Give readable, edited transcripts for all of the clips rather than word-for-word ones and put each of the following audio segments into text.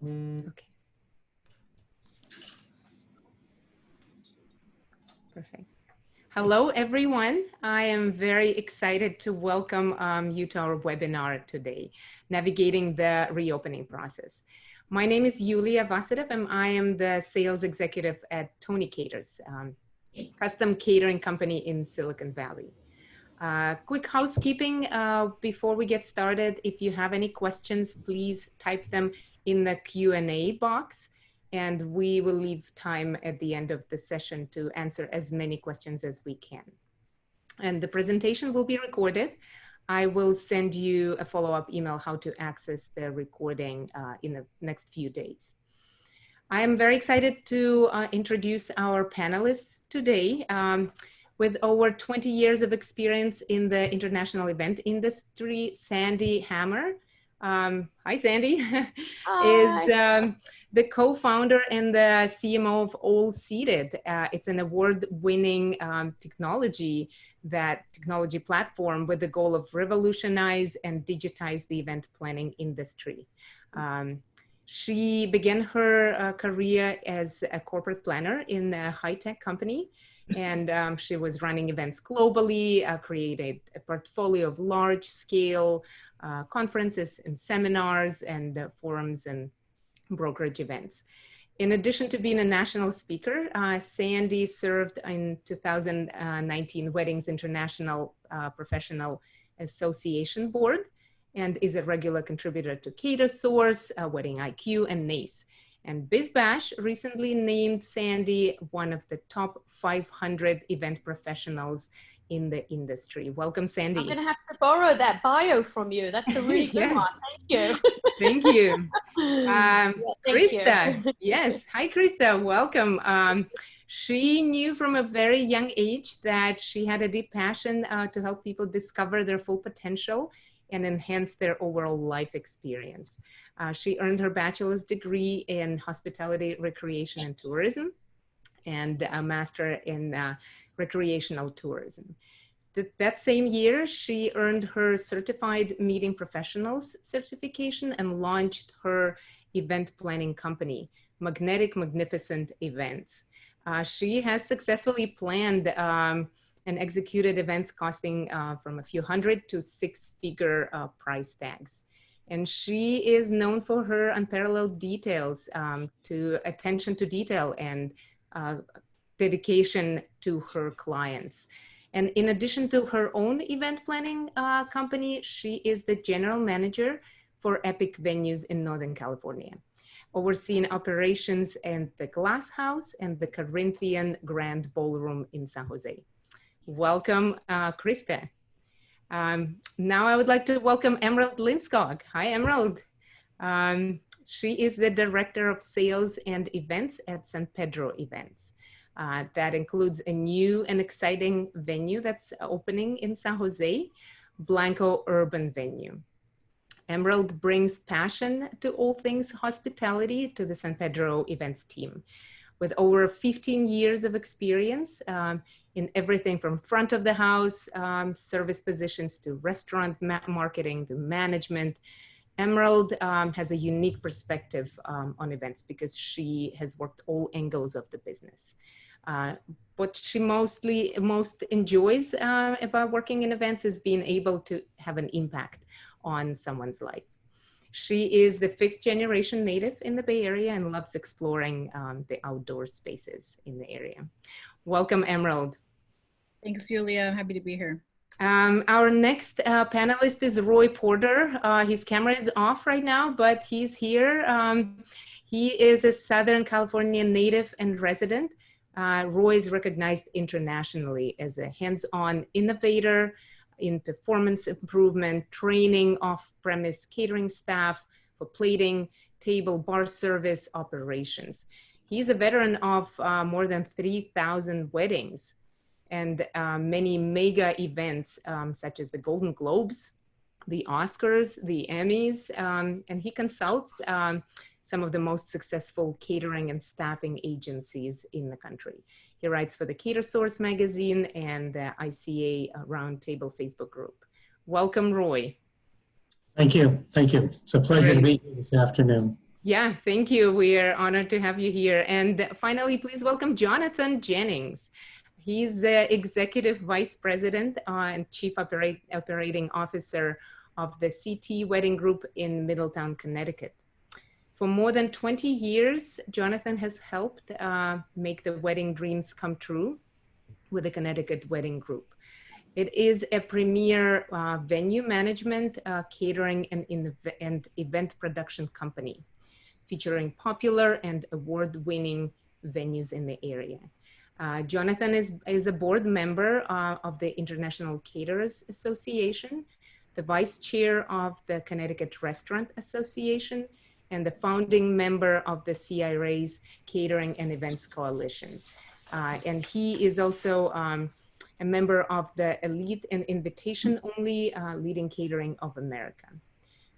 Okay. Perfect. Hello, everyone. I am very excited to welcome you to our webinar today, Navigating the Reopening Process. My name is Yulia Vasilev, and I am the sales executive at Tony Caters, custom catering company in Silicon Valley. Quick housekeeping before we get started. If you have any questions, please type them in the Q&A box, and we will leave time at the end of the session to answer as many questions as we can. And the presentation will be recorded. I will send you a follow-up email how to access the recording in the next few days. I am very excited to introduce our panelists today. With over 20 years of experience in the international event industry, Sandy Hammer, hi Sandy, is the co-founder and the CMO of Allseate. It's an award-winning technology platform with the goal of revolutionize and digitize the event planning industry. She began her career as a corporate planner in a high-tech company, and she was running events globally, created a portfolio of large-scale conferences and seminars and forums and brokerage events. In addition to being a national speaker, Sandy served in 2019 Weddings International Professional Association Board and is a regular contributor to CaterSource, Wedding IQ, and NACE. And BizBash recently named Sandy one of the top 500 event professionals in the industry. Welcome, Sandy. I'm going to have to borrow that bio from you. That's a really good Yes. one. Thank you. Thank you. Thank Krista. you. Yes. Hi, Krista. Welcome. She knew from a very young age that she had a deep passion to help people discover their full potential and enhance their overall life experience. She earned her bachelor's degree in hospitality, recreation, and tourism, and a master in recreational tourism. That same year, she earned her certified meeting professionals certification and launched her event planning company, Magnetic Magnificent Events. She has successfully planned and executed events costing from a few hundred to six-figure price tags. And she is known for her unparalleled attention to detail and dedication to her clients. And in addition to her own event planning company, she is the general manager for Epic Venues in Northern California, overseeing operations in the Glass House and the Corinthian Grand Ballroom in San Jose. Welcome, Krista. Now I would like to welcome Emerald Linskog. Hi, Emerald. She is the Director of Sales and Events at San Pedro Events. That includes a new and exciting venue that's opening in San Jose, Blanco Urban Venue. Emerald brings passion to all things hospitality to the San Pedro Events team. With over 15 years of experience in everything from front of the house service positions to restaurant marketing to management, Emerald has a unique perspective on events because she has worked all angles of the business. What she most enjoys about working in events is being able to have an impact on someone's life. She is the 5th generation native in the Bay Area and loves exploring the outdoor spaces in the area. Welcome, Emerald. Thanks, Julia. I'm happy to be here. Our next panelist is Roy Porter. His camera is off right now, but he's here. He is a Southern California native and resident. Roy is recognized internationally as a hands-on innovator in performance improvement, training off-premise catering staff for plating, table, bar service operations. He's a veteran of more than 3,000 weddings and many mega events such as the Golden Globes, the Oscars, the Emmys, and he consults some of the most successful catering and staffing agencies in the country. He writes for the CaterSource magazine and the ICA Roundtable Facebook group. Welcome, Roy. Thank you. Thank you. It's a pleasure to be here this afternoon. Yeah, thank you. We are honored to have you here. And finally, please welcome Jonathan Jennings. He's the Executive Vice President and Chief Operating Officer of the CT Wedding Group in Middletown, Connecticut. For more than 20 years, Jonathan has helped make the wedding dreams come true with the Connecticut Wedding Group. It is a premier venue management, catering, and event production company, featuring popular and award-winning venues in the area. Jonathan is a board member of the International Caterers Association, the vice chair of the Connecticut Restaurant Association, and the founding member of the CIRA's Catering and Events Coalition. And he is also a member of the Elite and Invitation Only Leading Catering of America.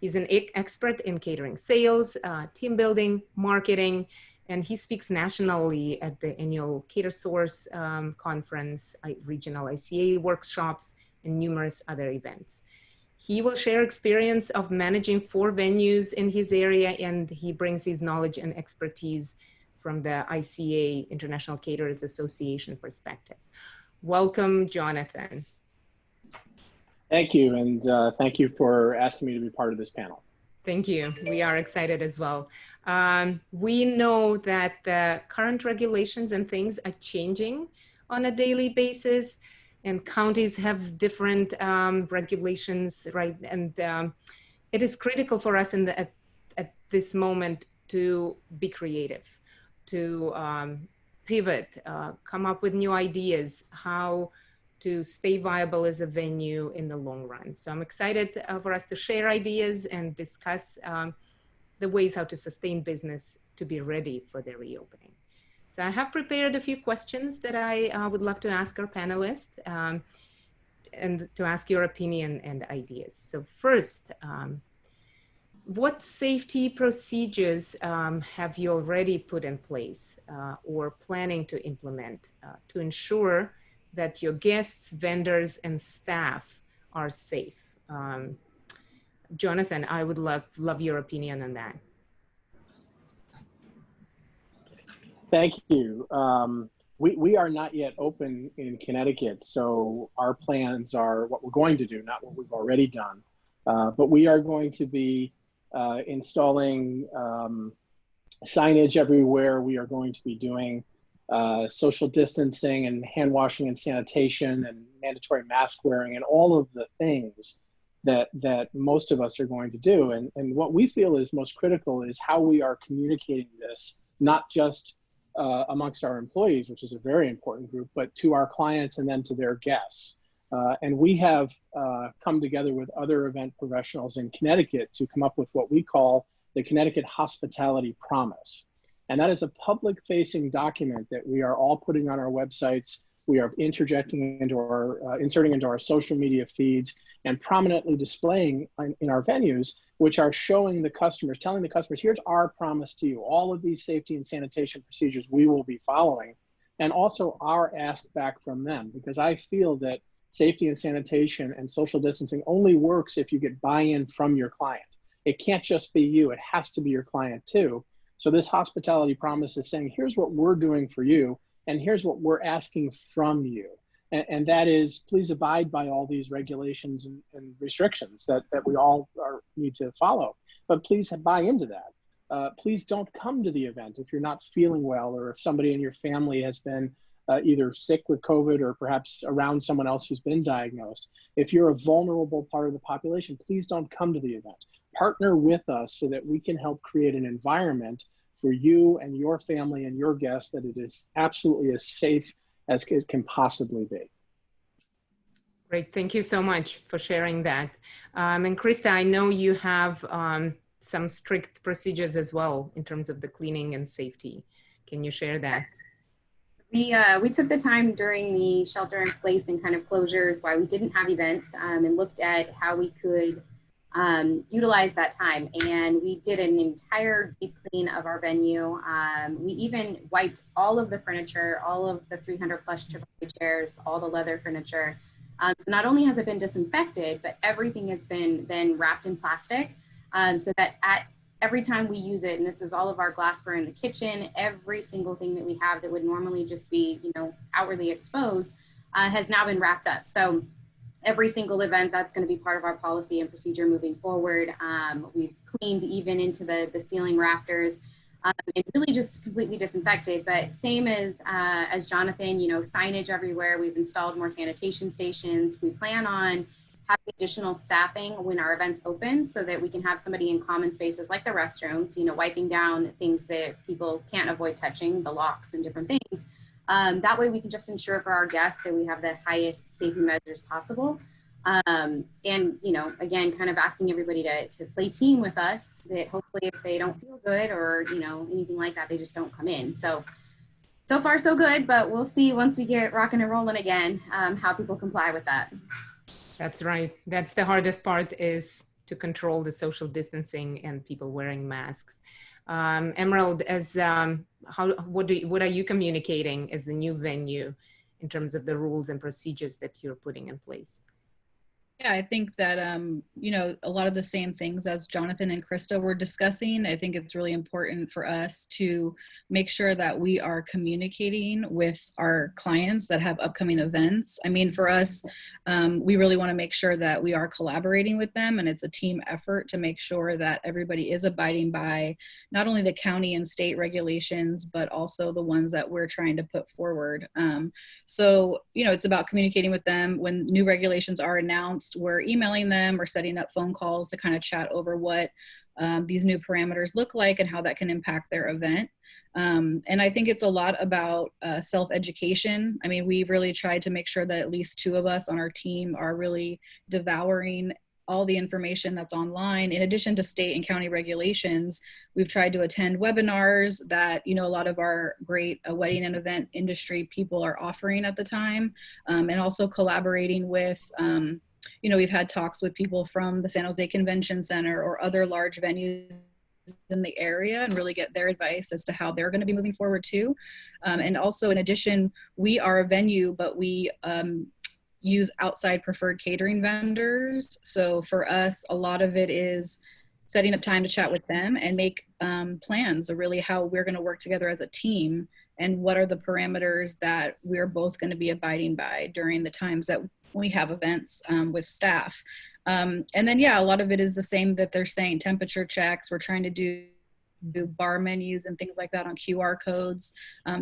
He's an expert in catering sales, team building, marketing, and he speaks nationally at the annual CaterSource conference, regional ICA workshops, and numerous other events. He will share experience of managing 4 venues in his area, and he brings his knowledge and expertise from the ICA, International Caterers Association perspective. Welcome, Jonathan. Thank you, and thank you for asking me to be part of this panel. Thank you. We are excited as well. We know that the current regulations and things are changing on a daily basis, and counties have different regulations, right? And it is critical for us at this moment to be creative, to pivot, come up with new ideas, how to stay viable as a venue in the long run. So I'm excited for us to share ideas and discuss the ways how to sustain business to be ready for the reopening. So I have prepared a few questions that I would love to ask our panelists and to ask your opinion and ideas. So first, what safety procedures have you already put in place or planning to implement to ensure that your guests, vendors, and staff are safe? Jonathan, I would love your opinion on that. Thank you. We are not yet open in Connecticut, so our plans are what we're going to do, not what we've already done. But we are going to be installing signage everywhere. We are going to be doing social distancing and hand washing and sanitation and mandatory mask wearing and all of the things that most of us are going to do. And what we feel is most critical is how we are communicating this, not just amongst our employees, which is a very important group, but to our clients and then to their guests. And we have come together with other event professionals in Connecticut to come up with what we call the Connecticut Hospitality Promise. And that is a public-facing document that we are all putting on our websites. We are inserting into our social media feeds and prominently displaying in our venues, which are showing the customers, telling the customers, here's our promise to you. All of these safety and sanitation procedures we will be following, and also our ask back from them, because I feel that safety and sanitation and social distancing only works if you get buy-in from your client. It can't just be you, it has to be your client too. So this hospitality promise is saying, here's what we're doing for you, and here's what we're asking from you. And that is, please abide by all these regulations and restrictions that we all need to follow. But please buy into that. Please don't come to the event if you're not feeling well, or if somebody in your family has been either sick with COVID or perhaps around someone else who's been diagnosed. If you're a vulnerable part of the population, please don't come to the event. Partner with us so that we can help create an environment for you and your family and your guests that it is absolutely as safe as it can possibly be. Great, thank you so much for sharing that. And Krista, I know you have some strict procedures as well in terms of the cleaning and safety. Can you share that? We took the time during the shelter in place and kind of closures while we didn't have events and looked at how we could utilize that time. And we did an entire deep clean of our venue. We even wiped all of the furniture, all of the 300 plus Chipotle chairs, all the leather furniture. So not only has it been disinfected, but everything has been then wrapped in plastic so that at every time we use it, and this is all of our glassware in the kitchen, every single thing that we have that would normally just be, you know, outwardly exposed, has now been wrapped up. So every single event, that's going to be part of our policy and procedure moving forward. We've cleaned even into the ceiling rafters, and really just completely disinfected. But same as Jonathan, you know, signage everywhere. We've installed more sanitation stations. We plan on having additional staffing when our events open so that we can have somebody in common spaces like the restrooms, you know, wiping down things that people can't avoid touching, the locks and different things. That way we can just ensure for our guests that we have the highest safety measures possible. And, you know, again, kind of asking everybody to play team with us, that hopefully if they don't feel good or, you know, anything like that, they just don't come in. So far so good, but we'll see once we get rocking and rolling again, how people comply with that. That's right. That's the hardest part, is to control the social distancing and people wearing masks. Emerald, as what are you communicating as the new venue in terms of the rules and procedures that you're putting in place? Yeah, I think that, you know, a lot of the same things as Jonathan and Krista were discussing. I think it's really important for us to make sure that we are communicating with our clients that have upcoming events. I mean, for us, we really want to make sure that we are collaborating with them, and it's a team effort to make sure that everybody is abiding by not only the county and state regulations, but also the ones that we're trying to put forward. So, you know, it's about communicating with them. When new regulations are announced, we're emailing them or setting up phone calls to kind of chat over what these new parameters look like and how that can impact their event. And I think it's a lot about self-education. I mean, we've really tried to make sure that at least 2 of us on our team are really devouring all the information that's online. In addition to state and county regulations, we've tried to attend webinars that, you know, a lot of our great wedding and event industry people are offering at the time, and also collaborating with, you know, we've had talks with people from the San Jose Convention Center or other large venues in the area and really get their advice as to how they're going to be moving forward too. And also, in addition, we are a venue, but we use outside preferred catering vendors. So for us, a lot of it is setting up time to chat with them and make plans of really how we're going to work together as a team and what are the parameters that we're both going to be abiding by during the times that we have events with staff. And then, yeah, a lot of it is the same that they're saying, temperature checks. We're trying to do bar menus and things like that on QR codes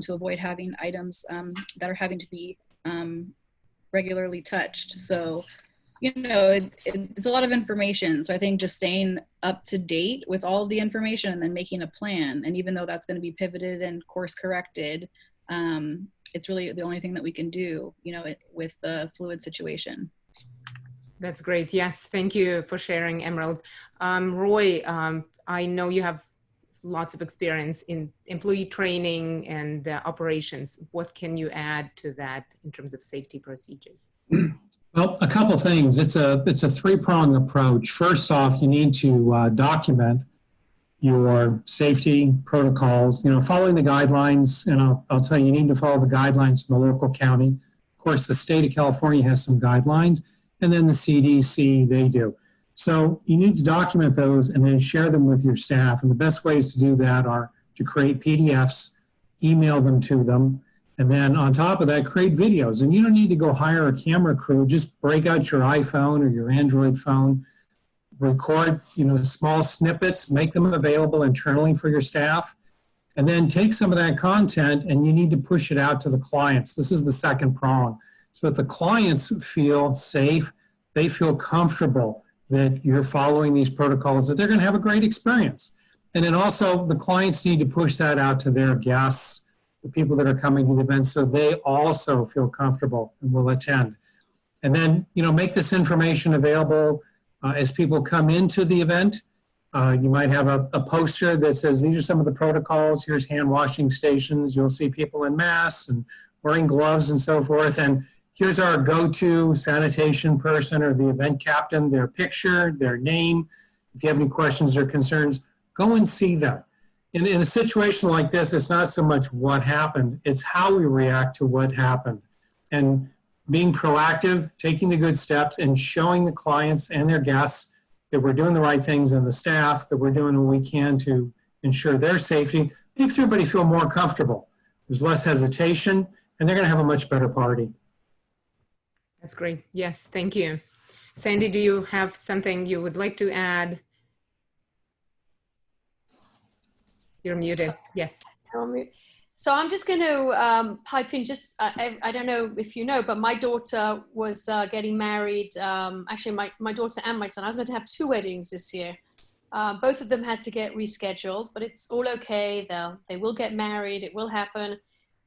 to avoid having items that are having to be regularly touched. So, you know, it's a lot of information. So I think just staying up to date with all of the information and then making a plan. And even though that's going to be pivoted and course corrected, it's really the only thing that we can do, you know, with the fluid situation. That's great. Yes, thank you for sharing, Emerald. Roy, I know you have lots of experience in employee training and operations. What can you add to that in terms of safety procedures? Well, a couple things. It's a 3-pronged approach. First off, you need to document your safety protocols, you know, following the guidelines. And I'll tell you, you need to follow the guidelines from the local county. Of course, the state of California has some guidelines, and then the CDC, they do. So you need to document those and then share them with your staff. And the best ways to do that are to create PDFs, email them to them, and then on top of that, create videos. And you don't need to go hire a camera crew. Just break out your iPhone or your Android phone, record, you know, small snippets, make them available internally for your staff, and then take some of that content and you need to push it out to the clients. This is the second prong. So if the clients feel safe, they feel comfortable that you're following these protocols, that they're going to have a great experience. And then also the clients need to push that out to their guests, the people that are coming to the event, so they also feel comfortable and will attend. And then, you know, make this information available as people come into the event. You might have a poster that says, these are some of the protocols. Here's hand washing stations. You'll see people in masks and wearing gloves and so forth. And here's our go-to sanitation person or the event captain, their picture, their name. If you have any questions or concerns, go and see them. In a situation like this, it's not so much what happened, it's how we react to what happened. And being proactive, taking the good steps, and showing the clients and their guests that we're doing the right things and the staff, that we're doing what we can to ensure their safety, makes everybody feel more comfortable. There's less hesitation, and they're going to have a much better party. That's great. Yes, thank you. Sandy, do you have something you would like to add? You're muted. Yes. So I'm just going to pipe in. Just I don't know if you know, but my daughter was getting married. Actually, my daughter and my son. I was going to have two weddings this year. Both of them had to get rescheduled, but it's all okay. They will get married. It will happen.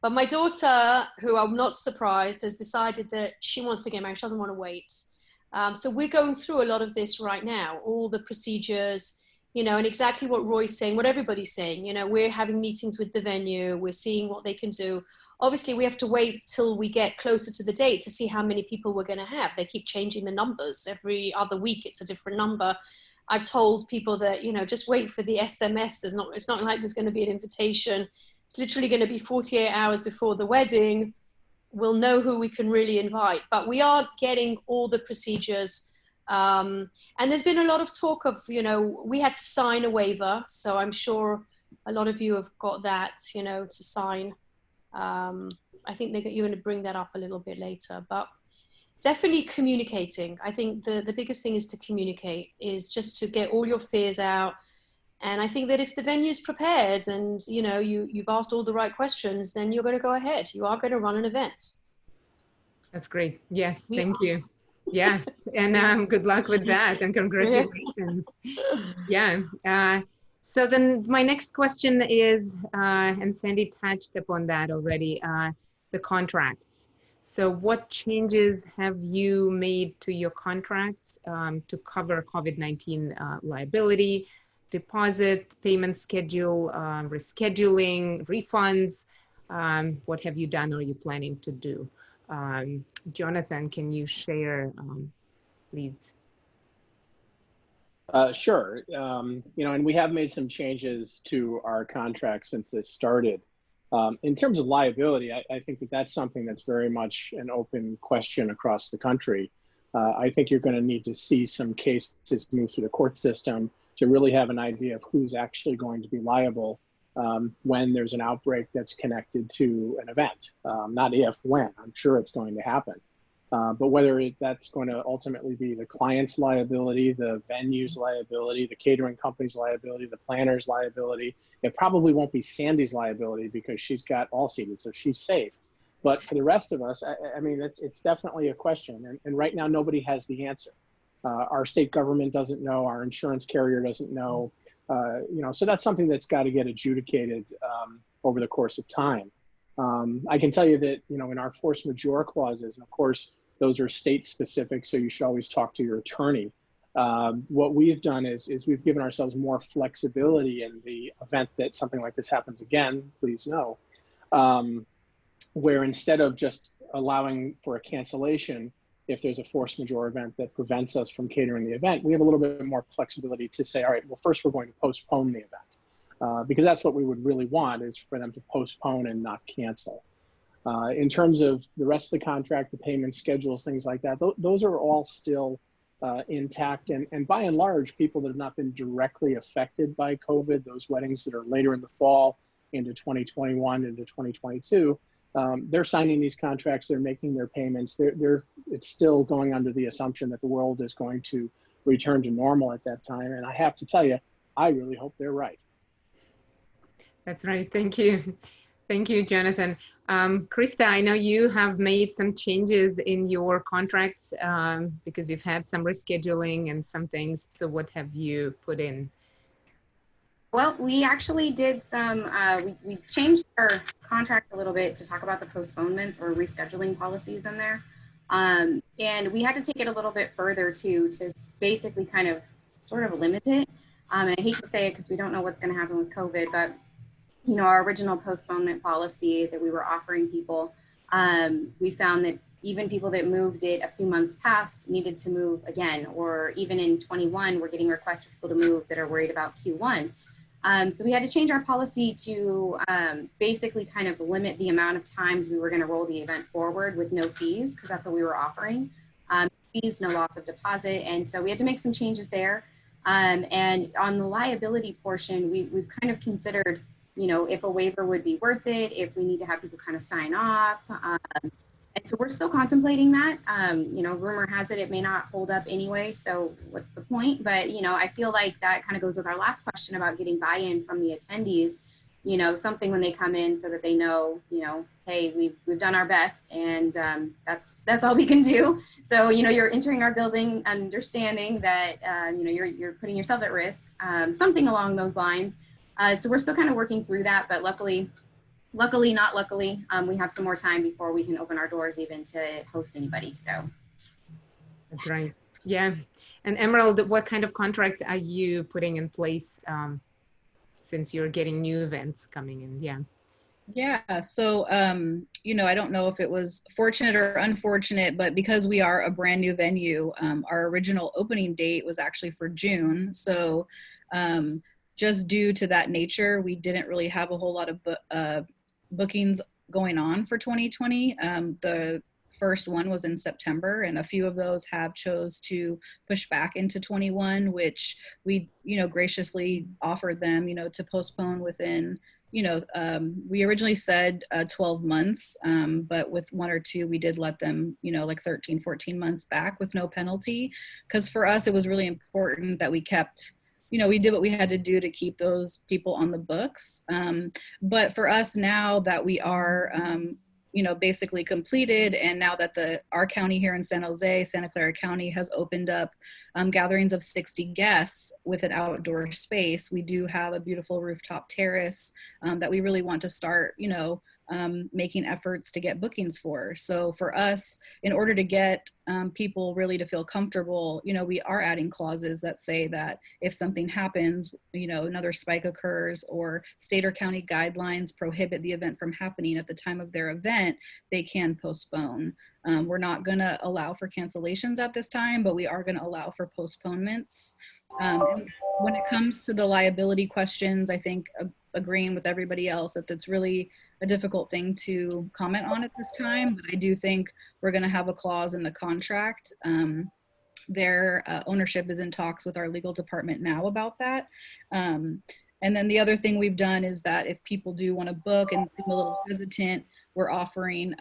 But my daughter, who I'm not surprised, has decided that she wants to get married. She doesn't want to wait. So we're going through a lot of this right now, all the procedures, you know, and exactly what Roy's saying, what everybody's saying. You know, we're having meetings with the venue. We're seeing what they can do. Obviously, we have to wait till we get closer to the date to see how many people we're going to have. They keep changing the numbers. Every other week, it's a different number. I've told people that, you know, just wait for the SMS. It's not like there's going to be an invitation. It's literally going to be 48 hours before the wedding. We'll know who we can really invite. But we are getting all the procedures. And there's been a lot of talk of, you know, we had to sign a waiver. So I'm sure a lot of you have got that, you know, to sign. I think you're going to bring that up a little bit later. But definitely communicating. I think the biggest thing is to communicate, is just to get all your fears out. And I think that if the venue's prepared and, you know, you've asked all the right questions, then you're going to go ahead. You are going to run an event. That's great. Yes, thank you. Yes, and good luck with that, and congratulations. Yeah. So then my next question is, and Sandy touched upon that already, the contracts. So what changes have you made to your contracts to cover COVID-19 liability, deposit, payment schedule, rescheduling, refunds? What have you done or are you planning to do? Jonathan, can you share, please? Sure. You know, and we have made some changes to our contract since this started. In terms of liability, I think that that's something that's very much an open question across the country. I think you're going to need to see some cases move through the court system to really have an idea of who's actually going to be liable when there's an outbreak that's connected to an event. Not if, when. I'm sure it's going to happen. But whether that's going to ultimately be the client's liability, the venue's liability, the catering company's liability, the planner's liability, it probably won't be Sandy's liability because she's got Allseate, so she's safe. But for the rest of us, I mean, it's definitely a question. And right now, nobody has the answer. Our state government doesn't know. Our insurance carrier doesn't know. You know, so that's something that's got to get adjudicated over the course of time. I can tell you that, you know, in our force majeure clauses, and of course, those are state specific, so you should always talk to your attorney. What we've done is we've given ourselves more flexibility in the event that something like this happens again, please no, where instead of just allowing for a cancellation, if there's a force majeure event that prevents us from catering the event, we have a little bit more flexibility to say, all right, well, first we're going to postpone the event. Because that's what we would really want, is for them to postpone and not cancel. In terms of the rest of the contract, the payment schedules, things like that, those are all still intact. And by and large, people that have not been directly affected by COVID, those weddings that are later in the fall into 2021, into 2022, they're signing these contracts, they're making their payments. It's still going under the assumption that the world is going to return to normal at that time. And I have to tell you, I really hope they're right. That's right. Thank you. Thank you, Jonathan. Krista, I know you have made some changes in your contracts because you've had some rescheduling and some things. So what have you put in? Well, we actually did some, we changed our contracts a little bit to talk about the postponements or rescheduling policies in there. And we had to take it a little bit further to basically kind of sort of limit it. And I hate to say it because we don't know what's going to happen with COVID, but you know, our original postponement policy that we were offering people, we found that even people that moved it a few months past needed to move again, or even in 21, we're getting requests for people to move that are worried about Q1. So we had to change our policy to basically kind of limit the amount of times we were going to roll the event forward with no fees, because that's what we were offering. Fees, no loss of deposit. And so we had to make some changes there. And on the liability portion, we've kind of considered, you know, if a waiver would be worth it, if we need to have people kind of sign off. And so we're still contemplating that. You know, rumor has it may not hold up anyway, so what's the point? But, you know, I feel like that kind of goes with our last question about getting buy-in from the attendees, you know, something when they come in so that they know, you know, hey, we've done our best, and that's all we can do. So, you know, you're entering our building understanding that, you know, you're putting yourself at risk, something along those lines. So we're still kind of working through that, but luckily, not luckily, we have some more time before we can open our doors even to host anybody. So that's right. Yeah. And Emerald, what kind of contract are you putting in place since you're getting new events coming in? Yeah. Yeah, so, you know, I don't know if it was fortunate or unfortunate, but because we are a brand new venue, our original opening date was actually for June. So just due to that nature, we didn't really have a whole lot of bookings going on for 2020. The first one was in September, and a few of those have chose to push back into 21, which we, you know, graciously offered them, you know, to postpone within, you know, we originally said 12 months, but with one or two, we did let them, you know, like 13, 14 months back with no penalty. Because for us, it was really important that we kept, you know, we did what we had to do to keep those people on the books. But for us now that we are, you know, basically completed, and now that our county here in San Jose, Santa Clara County, has opened up gatherings of 60 guests with an outdoor space, we do have a beautiful rooftop terrace that we really want to start, you know, making efforts to get bookings for. So for us, in order to get people really to feel comfortable, you know, we are adding clauses that say that if something happens, you know, another spike occurs, or state or county guidelines prohibit the event from happening at the time of their event, they can postpone. We're not going to allow for cancellations at this time, but we are going to allow for postponements. When it comes to the liability questions, I think agreeing with everybody else that that's really a difficult thing to comment on at this time, but I do think we're going to have a clause in the contract. Their ownership is in talks with our legal department now about that. And then the other thing we've done is that if people do want to book and seem a little hesitant, we're offering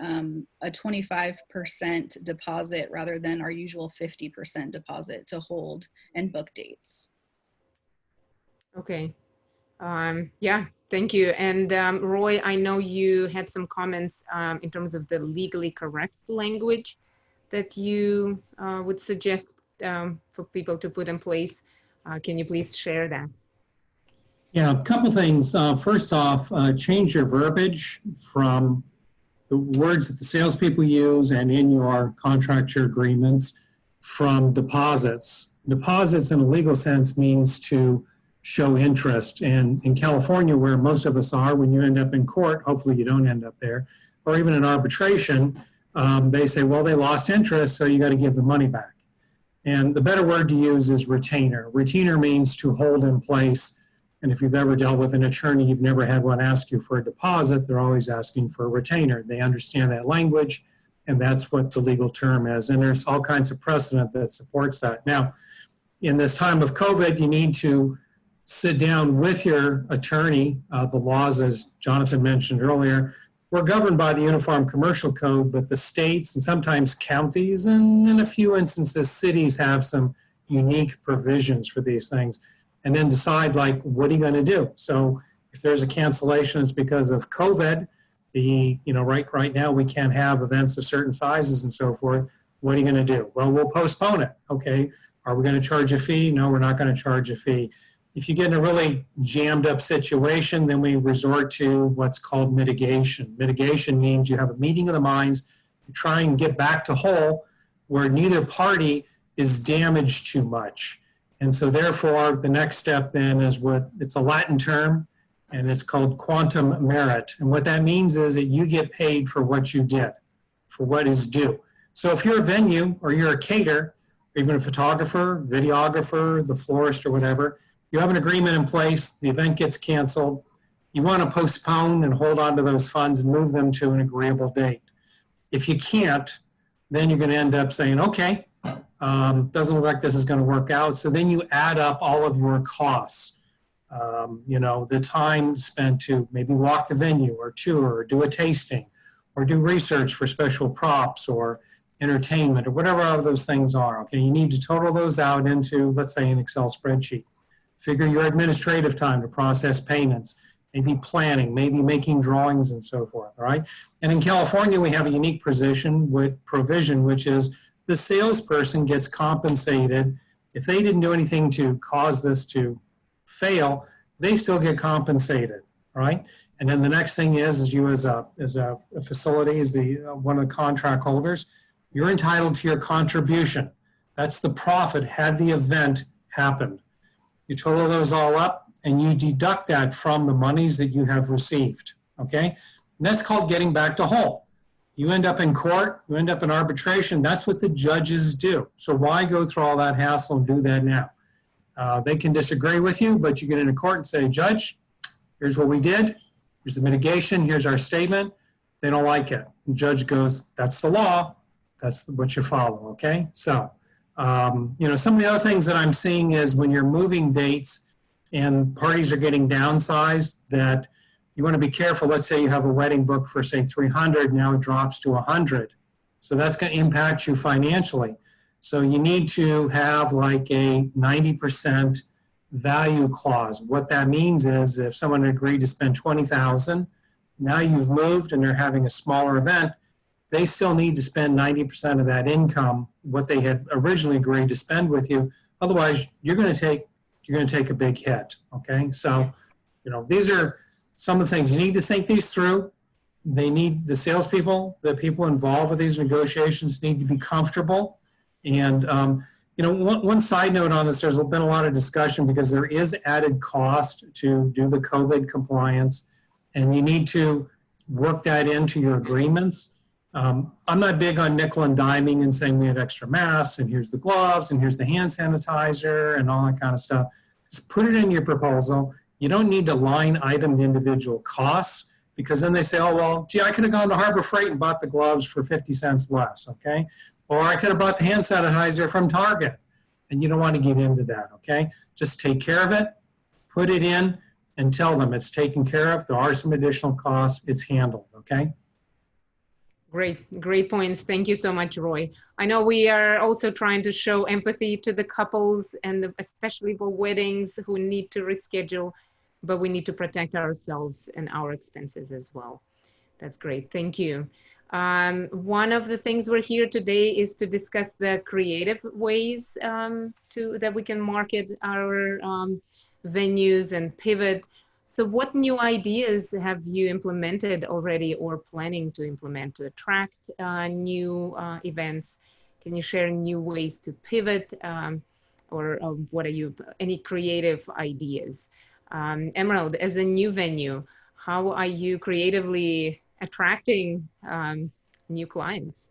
a 25% deposit rather than our usual 50% deposit to hold and book dates. Okay. Yeah, thank you. And Roy, I know you had some comments in terms of the legally correct language that you would suggest for people to put in place. Can you please share that? Yeah, a couple things. First off, change your verbiage from the words that the salespeople use and in your contract, your agreements, from deposits. Deposits in a legal sense means to show interest. And in California, where most of us are, when you end up in court, hopefully you don't end up there, or even in arbitration, they say, well, they lost interest, so you got to give the money back. And the better word to use is retainer. Retainer means to hold in place. And if you've ever dealt with an attorney, you've never had one ask you for a deposit, they're always asking for a retainer. They understand that language, and that's what the legal term is. And there's all kinds of precedent that supports that. Now, in this time of COVID, you need to sit down with your attorney. The laws, as Jonathan mentioned earlier, we're governed by the Uniform Commercial Code, but the states and sometimes counties and in a few instances, cities have some unique provisions for these things. And then decide, like, what are you going to do? So if there's a cancellation, it's because of COVID. Right now we can't have events of certain sizes and so forth. What are you going to do? Well, we'll postpone it. Okay. Are we going to charge a fee? No, we're not going to charge a fee. If you get in a really jammed up situation, then we resort to what's called mitigation. Mitigation means you have a meeting of the minds, you try and get back to whole where neither party is damaged too much. And so therefore, the next step then is it's a Latin term, and it's called quantum merit. And what that means is that you get paid for what you did, for what is due. So if you're a venue or you're a caterer, or even a photographer, videographer, the florist or whatever, you have an agreement in place, the event gets canceled, you want to postpone and hold on to those funds and move them to an agreeable date. If you can't, then you're going to end up saying, okay, Doesn't look like this is going to work out. So then you add up all of your costs. You know, the time spent to maybe walk the venue or tour or do a tasting or do research for special props or entertainment or whatever all those things are. Okay, you need to total those out into, let's say, an Excel spreadsheet. Figure your administrative time to process payments, maybe planning, maybe making drawings and so forth, all right? And in California, we have a unique provision, which is the salesperson gets compensated. If they didn't do anything to cause this to fail, they still get compensated, right? And then the next thing is you as a facility, as the one of the contract holders, you're entitled to your contribution. That's the profit had the event happened. You total those all up and you deduct that from the monies that you have received, okay? And that's called getting back to whole. You end up in court, you end up in arbitration. That's what the judges do. So why go through all that hassle and do that now? They can disagree with you, but you get into court and say, Judge, here's what we did. Here's the mitigation. Here's our statement. They don't like it. The judge goes, that's the law. That's what you follow, okay? So, you know, some of the other things that I'm seeing is when you're moving dates and parties are getting downsized, that you want to be careful. Let's say you have a wedding book for, say, 300, now it drops to 100. So that's going to impact you financially. So you need to have like a 90% value clause. What that means is if someone agreed to spend $20,000, now you've moved and they're having a smaller event, they still need to spend 90% of that income, what they had originally agreed to spend with you. Otherwise, you're going to take a big hit. Okay, so you know these are some of the things you need to think these through. They need the salespeople, the people involved with these negotiations need to be comfortable. And you know, one side note on this, there's been a lot of discussion because there is added cost to do the COVID compliance, and you need to work that into your agreements. I'm not big on nickel and diming and saying we have extra masks and here's the gloves and here's the hand sanitizer and all that kind of stuff. Just put it in your proposal. You don't need to line item the individual costs because then they say, oh, well, gee, I could have gone to Harbor Freight and bought the gloves for 50 cents less, okay? Or I could have bought the hand sanitizer from Target. And you don't want to get into that, okay? Just take care of it, put it in, and tell them it's taken care of. There are some additional costs. It's handled, okay? Great points. Thank you so much, Roy. I know we are also trying to show empathy to the couples and especially for weddings who need to reschedule, but we need to protect ourselves and our expenses as well. That's great. Thank you. One of the things we're here today is to discuss the creative ways that we can market our venues and pivot. So what new ideas have you implemented already or planning to implement to attract new events? Can you share new ways to pivot or what are any creative ideas? Emerald, as a new venue, how are you creatively attracting new clients?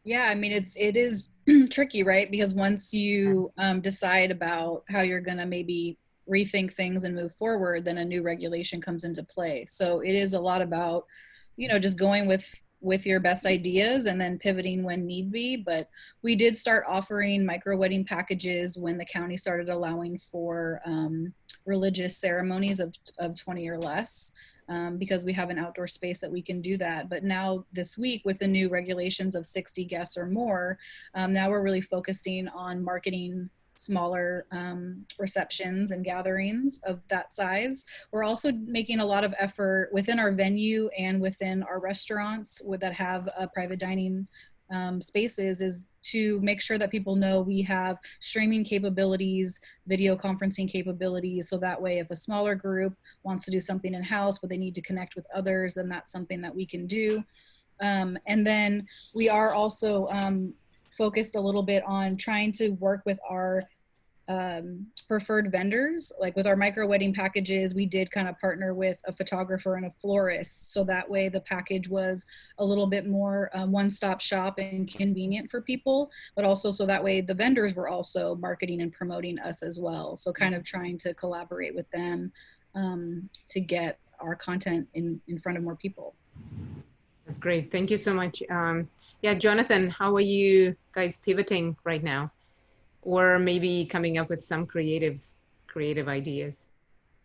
Yeah, I mean, it is tricky, right? Because once you decide about how you're gonna maybe rethink things and move forward, then a new regulation comes into play. So it is a lot about, you know, just going with your best ideas and then pivoting when need be. But we did start offering micro wedding packages when the county started allowing for religious ceremonies of 20 or less. Because we have an outdoor space that we can do that. But now this week with the new regulations of 60 guests or more, now we're really focusing on marketing smaller receptions and gatherings of that size. We're also making a lot of effort within our venue and within our restaurants that have private dining spaces is to make sure that people know we have streaming capabilities, video conferencing capabilities, so that way if a smaller group wants to do something in-house but they need to connect with others, then that's something that we can do. And then we are also focused a little bit on trying to work with our preferred vendors. Like with our micro wedding packages, we did kind of partner with a photographer and a florist, so that way the package was a little bit more one-stop shop and convenient for people, but also so that way the vendors were also marketing and promoting us as well. So kind of trying to collaborate with them to get our content in front of more people. That's great. Thank you so much. Yeah, Jonathan, how are you guys pivoting right now? Or maybe coming up with some creative ideas?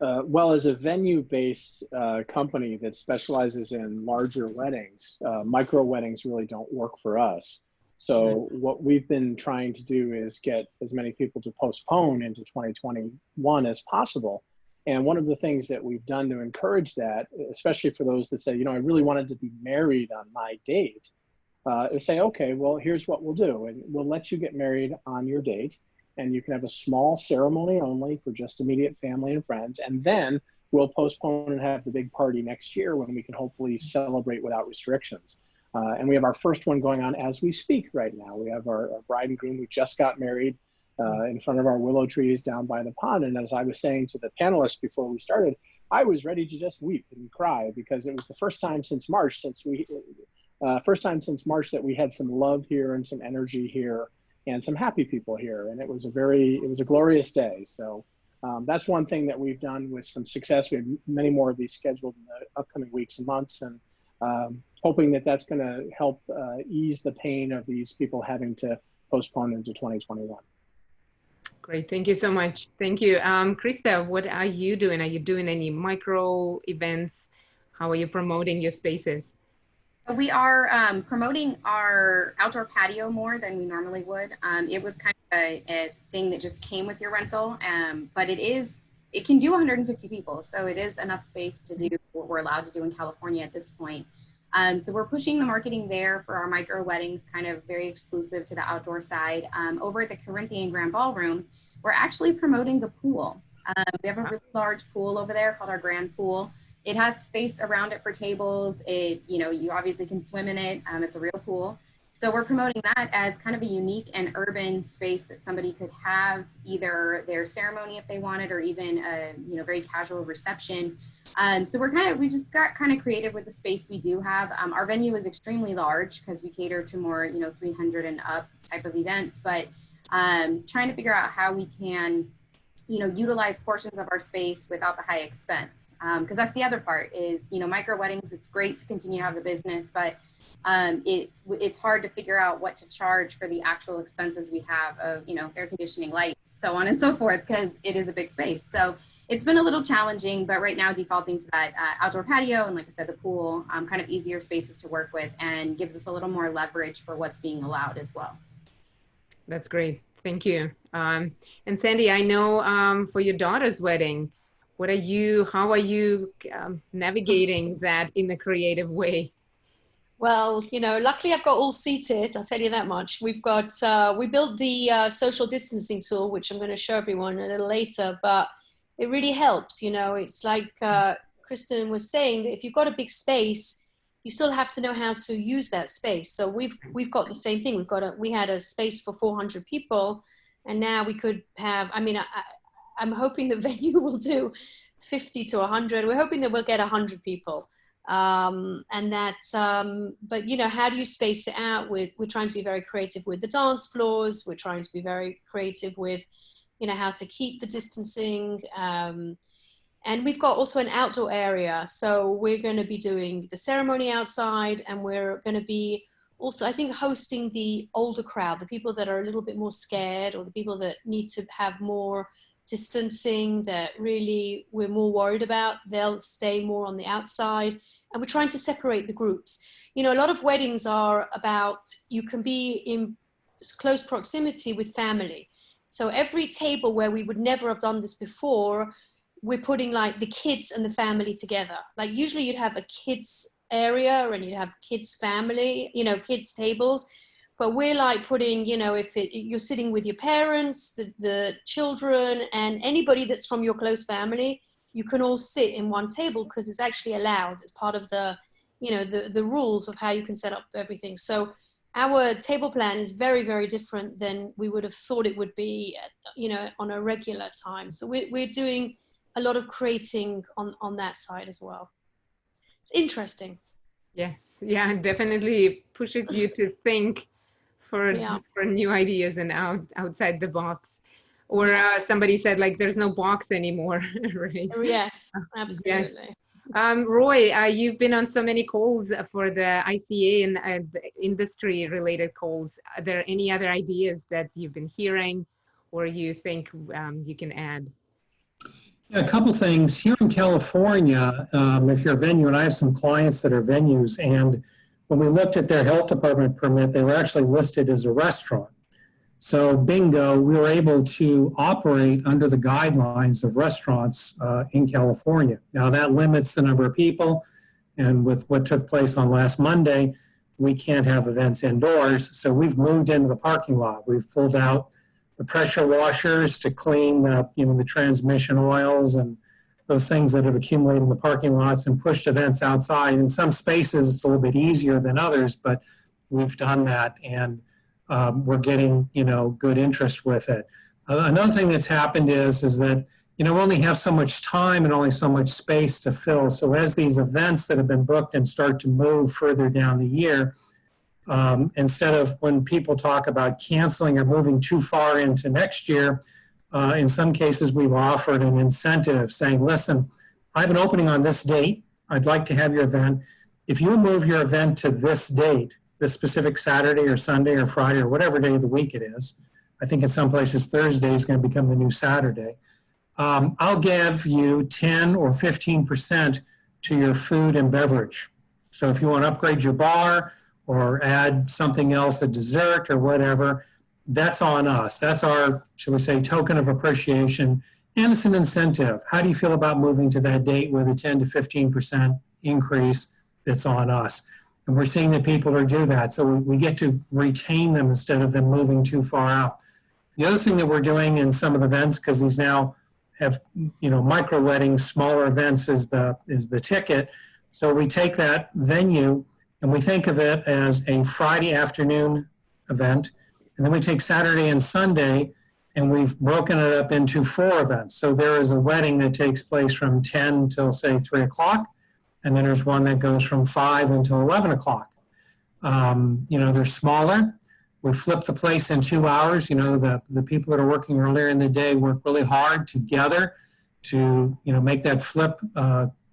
Well, as a venue-based company that specializes in larger weddings, micro weddings really don't work for us. So what we've been trying to do is get as many people to postpone into 2021 as possible. And one of the things that we've done to encourage that, especially for those that say, you know, I really wanted to be married on my date, is say, okay, well, here's what we'll do. And we'll let you get married on your date. And you can have a small ceremony only for just immediate family and friends. And then we'll postpone and have the big party next year when we can hopefully celebrate without restrictions. And we have our first one going on as we speak right now. We have our bride and groom who just got married in front of our willow trees down by the pond. And as I was saying to the panelists before we started, I was ready to just weep and cry because it was the first time since March, that we had some love here and some energy here and some happy people here. And it was a glorious day. So that's one thing that we've done with some success. We have many more of these scheduled in the upcoming weeks and months, and hoping that that's going to help ease the pain of these people having to postpone into 2021. Great, thank you so much. Thank you. Krista, what are you doing? Are you doing any micro events? How are you promoting your spaces? We are promoting our outdoor patio more than we normally would. It was kind of a thing that just came with your rental, but it can do 150 people. So it is enough space to do what we're allowed to do in California at this point. So we're pushing the marketing there for our micro weddings, kind of very exclusive to the outdoor side. Over at the Corinthian Grand Ballroom, we're actually promoting the pool. We have a really large pool over there called our Grand Pool. It has space around it for tables. You obviously can swim in it. It's a real pool. So we're promoting that as kind of a unique and urban space that somebody could have either their ceremony if they wanted, or even a very casual reception. So we just got kind of creative with the space we do have. Our venue is extremely large because we cater to more 300 and up type of events, but trying to figure out how we can utilize portions of our space without the high expense. Because that's the other part is, micro weddings, it's great to continue to have the business, but it's hard to figure out what to charge for the actual expenses we have of, air conditioning, lights, so on and so forth, because it is a big space. So it's been a little challenging, but right now defaulting to that outdoor patio and, like I said, the pool, kind of easier spaces to work with and gives us a little more leverage for what's being allowed as well. That's great. Thank you. And Sandy, I know for your daughter's wedding, how are you navigating that in a creative way? Well, luckily I've got Allseate, I'll tell you that much. We've got, we built the social distancing tool, which I'm going to show everyone a little later, but it really helps. It's like Kristen was saying, that if you've got a big space, you still have to know how to use that space. So we've got the same thing. We had a space for 400 people, and now we could have, I'm hoping the venue will do 50 to 100. We're hoping that we'll get 100 people. But how do you space it out? We're trying to be very creative with the dance floors. We're trying to be very creative with, how to keep the distancing. And we've got also an outdoor area. So we're going to be doing the ceremony outside, and we're going to be also, I think, hosting the older crowd, the people that are a little bit more scared, or the people that need to have more distancing, that really we're more worried about. They'll stay more on the outside. And we're trying to separate the groups. A lot of weddings are about, you can be in close proximity with family. So every table where we would never have done this before, we're putting like the kids and the family together. Like usually you'd have a kids area and you'd have kids family, kids tables. But we're like putting, you're sitting with your parents, the children, and anybody that's from your close family, you can all sit in one table because it's actually allowed. It's part of the, the rules of how you can set up everything. So our table plan is very, very different than we would have thought it would be, on a regular time. So we're doing a lot of creating on that side as well. It's interesting. Yes, yeah, definitely pushes you to think for new ideas and outside the box. Or somebody said, like, there's no box anymore, right? Yes, absolutely. Yes. Roy, you've been on so many calls for the ICA and the industry-related calls. Are there any other ideas that you've been hearing or you think you can add? Yeah, a couple things. Here in California, if you're a venue, and I have some clients that are venues, and when we looked at their health department permit, they were actually listed as a restaurant. So bingo, we were able to operate under the guidelines of restaurants in California. Now that limits the number of people, and with what took place on last Monday, we can't have events indoors. So we've moved into the parking lot. We've pulled out the pressure washers to clean the transmission oils and those things that have accumulated in the parking lots, and pushed events outside. In some spaces, it's a little bit easier than others, but we've done that, and we're getting, good interest with it. Another thing that's happened is that, we only have so much time and only so much space to fill. So as these events that have been booked and start to move further down the year, instead of when people talk about canceling or moving too far into next year, in some cases we've offered an incentive saying, listen, I have an opening on this date. I'd like to have your event. If you move your event to this date, this specific Saturday or Sunday or Friday or whatever day of the week it is, I think in some places Thursday is going to become the new Saturday, I'll give you 10 or 15% to your food and beverage. So if you want to upgrade your bar or add something else, a dessert or whatever, that's on us. That's our, shall we say, token of appreciation, and it's an incentive. How do you feel about moving to that date with a 10 to 15% increase? That's on us. And we're seeing that people are do that. So we get to retain them instead of them moving too far out. The other thing that we're doing in some of the events, because these now have, micro weddings, smaller events is the ticket. So we take that venue and we think of it as a Friday afternoon event. And then we take Saturday and Sunday and we've broken it up into 4 events. So there is a wedding that takes place from 10 till say 3 o'clock. And then there's one that goes from 5 until 11 o'clock. They're smaller. We flip the place in 2 hours. The people that are working earlier in the day work really hard together to, make that flip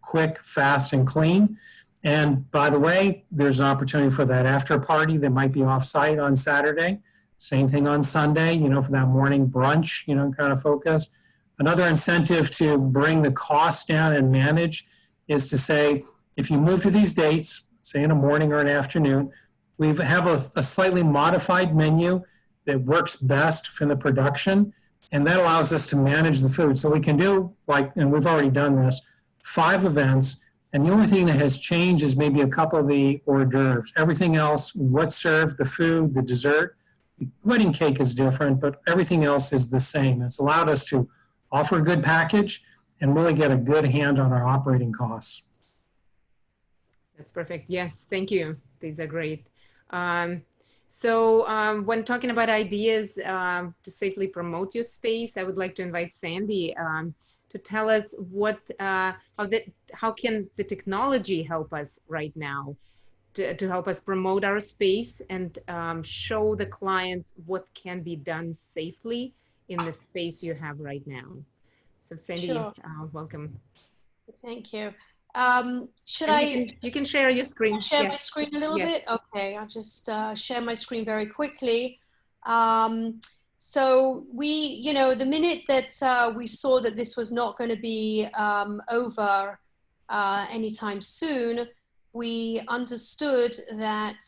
quick, fast, and clean. And by the way, there's an opportunity for that after party that might be off-site on Saturday. Same thing on Sunday, for that morning brunch, kind of focus. Another incentive to bring the cost down and manage is to say, if you move to these dates, say in a morning or an afternoon, we have a slightly modified menu that works best for the production, and that allows us to manage the food. So we can do, and we've already done this, 5 events, and the only thing that has changed is maybe a couple of the hors d'oeuvres. Everything else, what's served, the food, the dessert, the wedding cake is different, but everything else is the same. It's allowed us to offer a good package and really get a good hand on our operating costs. That's perfect. Yes, thank you. These are great. So when talking about ideas to safely promote your space, I would like to invite Sandy to tell us how can the technology help us right now to help us promote our space and show the clients what can be done safely in the space you have right now. So Sandy, Sure. Welcome. Thank you. You can share your screen. Share my screen a little bit? Okay, I'll just share my screen very quickly. So we, the minute that we saw that this was not going to be over anytime soon, we understood that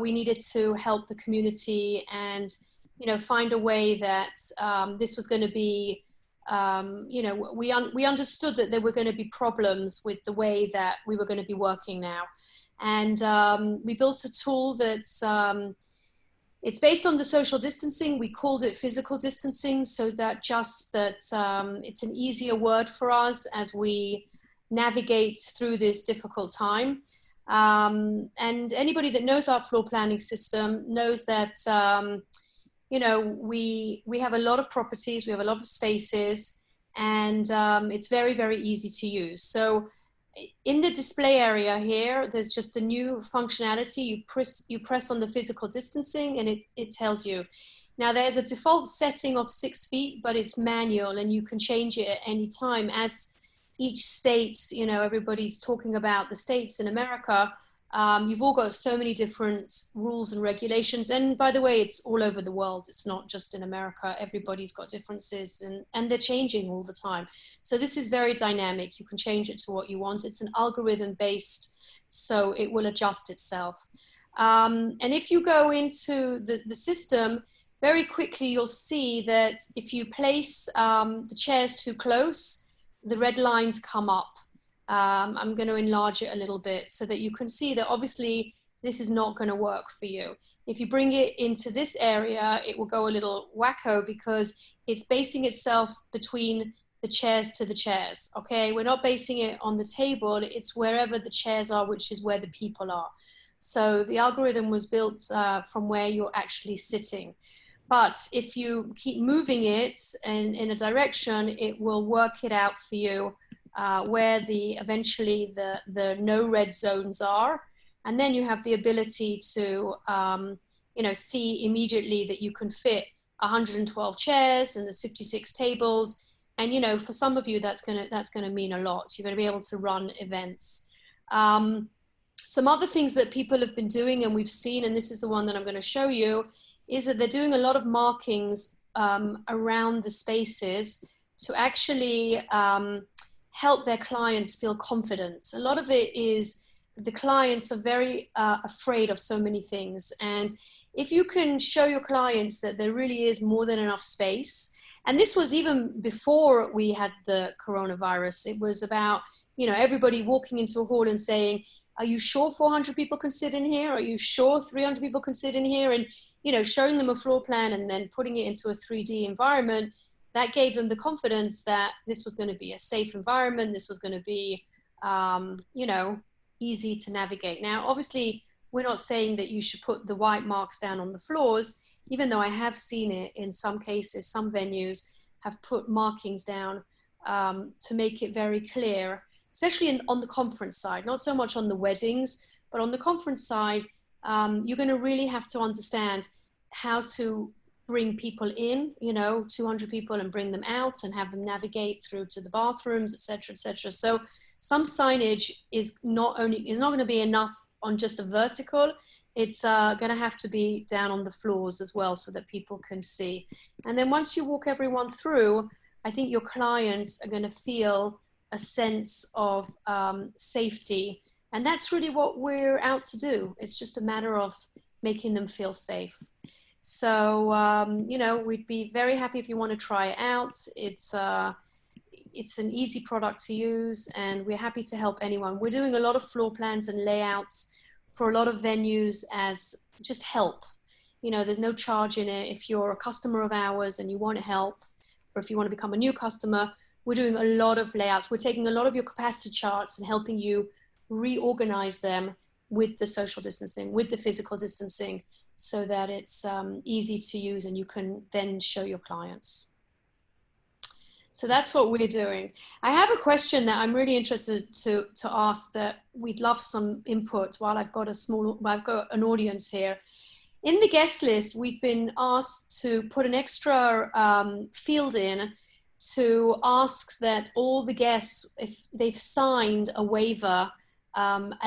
we needed to help the community and, find a way that this was going to be we understood that there were going to be problems with the way that we were going to be working now. And we built a tool that's, it's based on the social distancing. We called it physical distancing, so that it's an easier word for us as we navigate through this difficult time. And anybody that knows our floor planning system knows that we have a lot of properties, we have a lot of spaces, and it's very, very easy to use. So in the display area here, there's just a new functionality. You press on the physical distancing and it tells you. Now there's a default setting of 6 feet, but it's manual and you can change it at any time as each state, you know, everybody's talking about the states in America. You've all got so many different rules and regulations. And by the way, it's all over the world. It's not just in America. Everybody's got differences, and they're changing all the time. So this is very dynamic. You can change it to what you want. It's an algorithm based, so it will adjust itself. And if you go into the system, very quickly you'll see that if you place the chairs too close, the red lines come up. I'm going to enlarge it a little bit so that you can see that obviously this is not going to work for you. If you bring it into this area, it will go a little wacko because it's basing itself between the chairs to the chairs, okay? We're not basing it on the table, it's wherever the chairs are, which is where the people are. So the algorithm was built from where you're actually sitting. But if you keep moving it in a direction, it will work it out for you where eventually the no red zones are. And then you have the ability to you know, see immediately that you can fit 112 chairs and there's 56 tables. And, you know, for some of you, that's gonna mean a lot. You're gonna be able to run events. Some other things that people have been doing and we've seen, and this is the one that I'm gonna show you, is that they're doing a lot of markings around the spaces to actually help their clients feel confident. A lot of it is that the clients are very afraid of so many things. And if you can show your clients that there really is more than enough space, and this was even before we had the coronavirus, it was about, you know, everybody walking into a hall and saying, are you sure 400 people can sit in here? Are you sure 300 people can sit in here? And, you know, showing them a floor plan and then putting it into a 3D environment, that gave them the confidence that this was going to be a safe environment. This was going to be, you know, easy to navigate. Now, obviously, we're not saying that you should put the white marks down on the floors, even though I have seen it in some cases. Some venues have put markings down to make it very clear, especially on the conference side, not so much on the weddings, but on the conference side, you're going to really have to understand how to bring people in, you know, 200 people and bring them out and have them navigate through to the bathrooms, et cetera, et cetera. So some signage is not going to be enough on just a vertical. It's going to have to be down on the floors as well so that people can see. And then once you walk everyone through, I think your clients are going to feel a sense of safety. And that's really what we're out to do. It's just a matter of making them feel safe. So, you know, we'd be very happy if you want to try it out. It's an easy product to use and we're happy to help anyone. We're doing a lot of floor plans and layouts for a lot of venues as just help. You know, there's no charge in it. If you're a customer of ours and you want help, or if you want to become a new customer, we're doing a lot of layouts. We're taking a lot of your capacity charts and helping you reorganize them with the social distancing, with the physical distancing, so that it's easy to use and you can then show your clients. So that's what we're doing. I have a question that I'm really interested to ask that we'd love some input while I've got an audience here. In the guest list, we've been asked to put an extra field in to ask that all the guests, if they've signed a waiver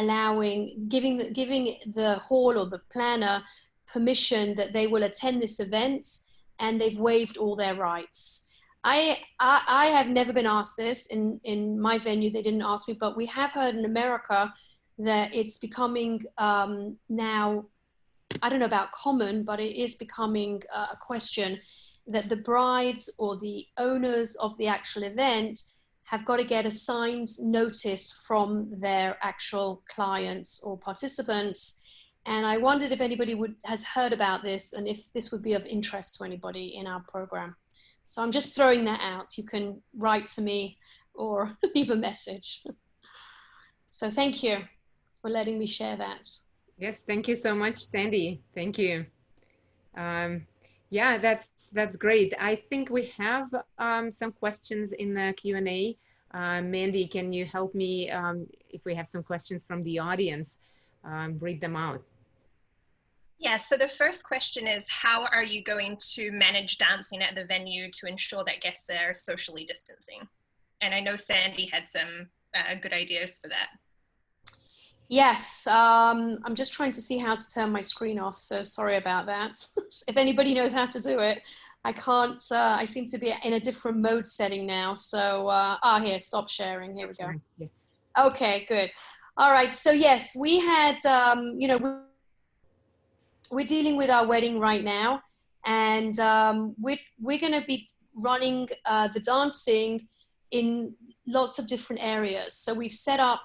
giving the hall or the planner permission that they will attend this event and they've waived all their rights. I have never been asked this in my venue. They didn't ask me, but we have heard in America that it's becoming now, I don't know about common, but it is becoming a question that the brides or the owners of the actual event have got to get a signed notice from their actual clients or participants. And I wondered if anybody has heard about this and if this would be of interest to anybody in our program. So I'm just throwing that out. You can write to me or leave a message. So thank you for letting me share that. Yes, thank you so much, Sandy. Thank you. Yeah, that's great. I think we have some questions in the Q&A. Mandy, can you help me if we have some questions from the audience, read them out? Yeah, so the first question is, how are you going to manage dancing at the venue to ensure that guests are socially distancing? And I know Sandy had some good ideas for that. Yes, I'm just trying to see how to turn my screen off, so sorry about that. If anybody knows how to do it, I can't, I seem to be in a different mode setting now. So, here, stop sharing, here we go. Yes. Okay, good. All right, so yes, we had, you know, we're dealing with our wedding right now, and we're going to be running the dancing in lots of different areas. So we've set up,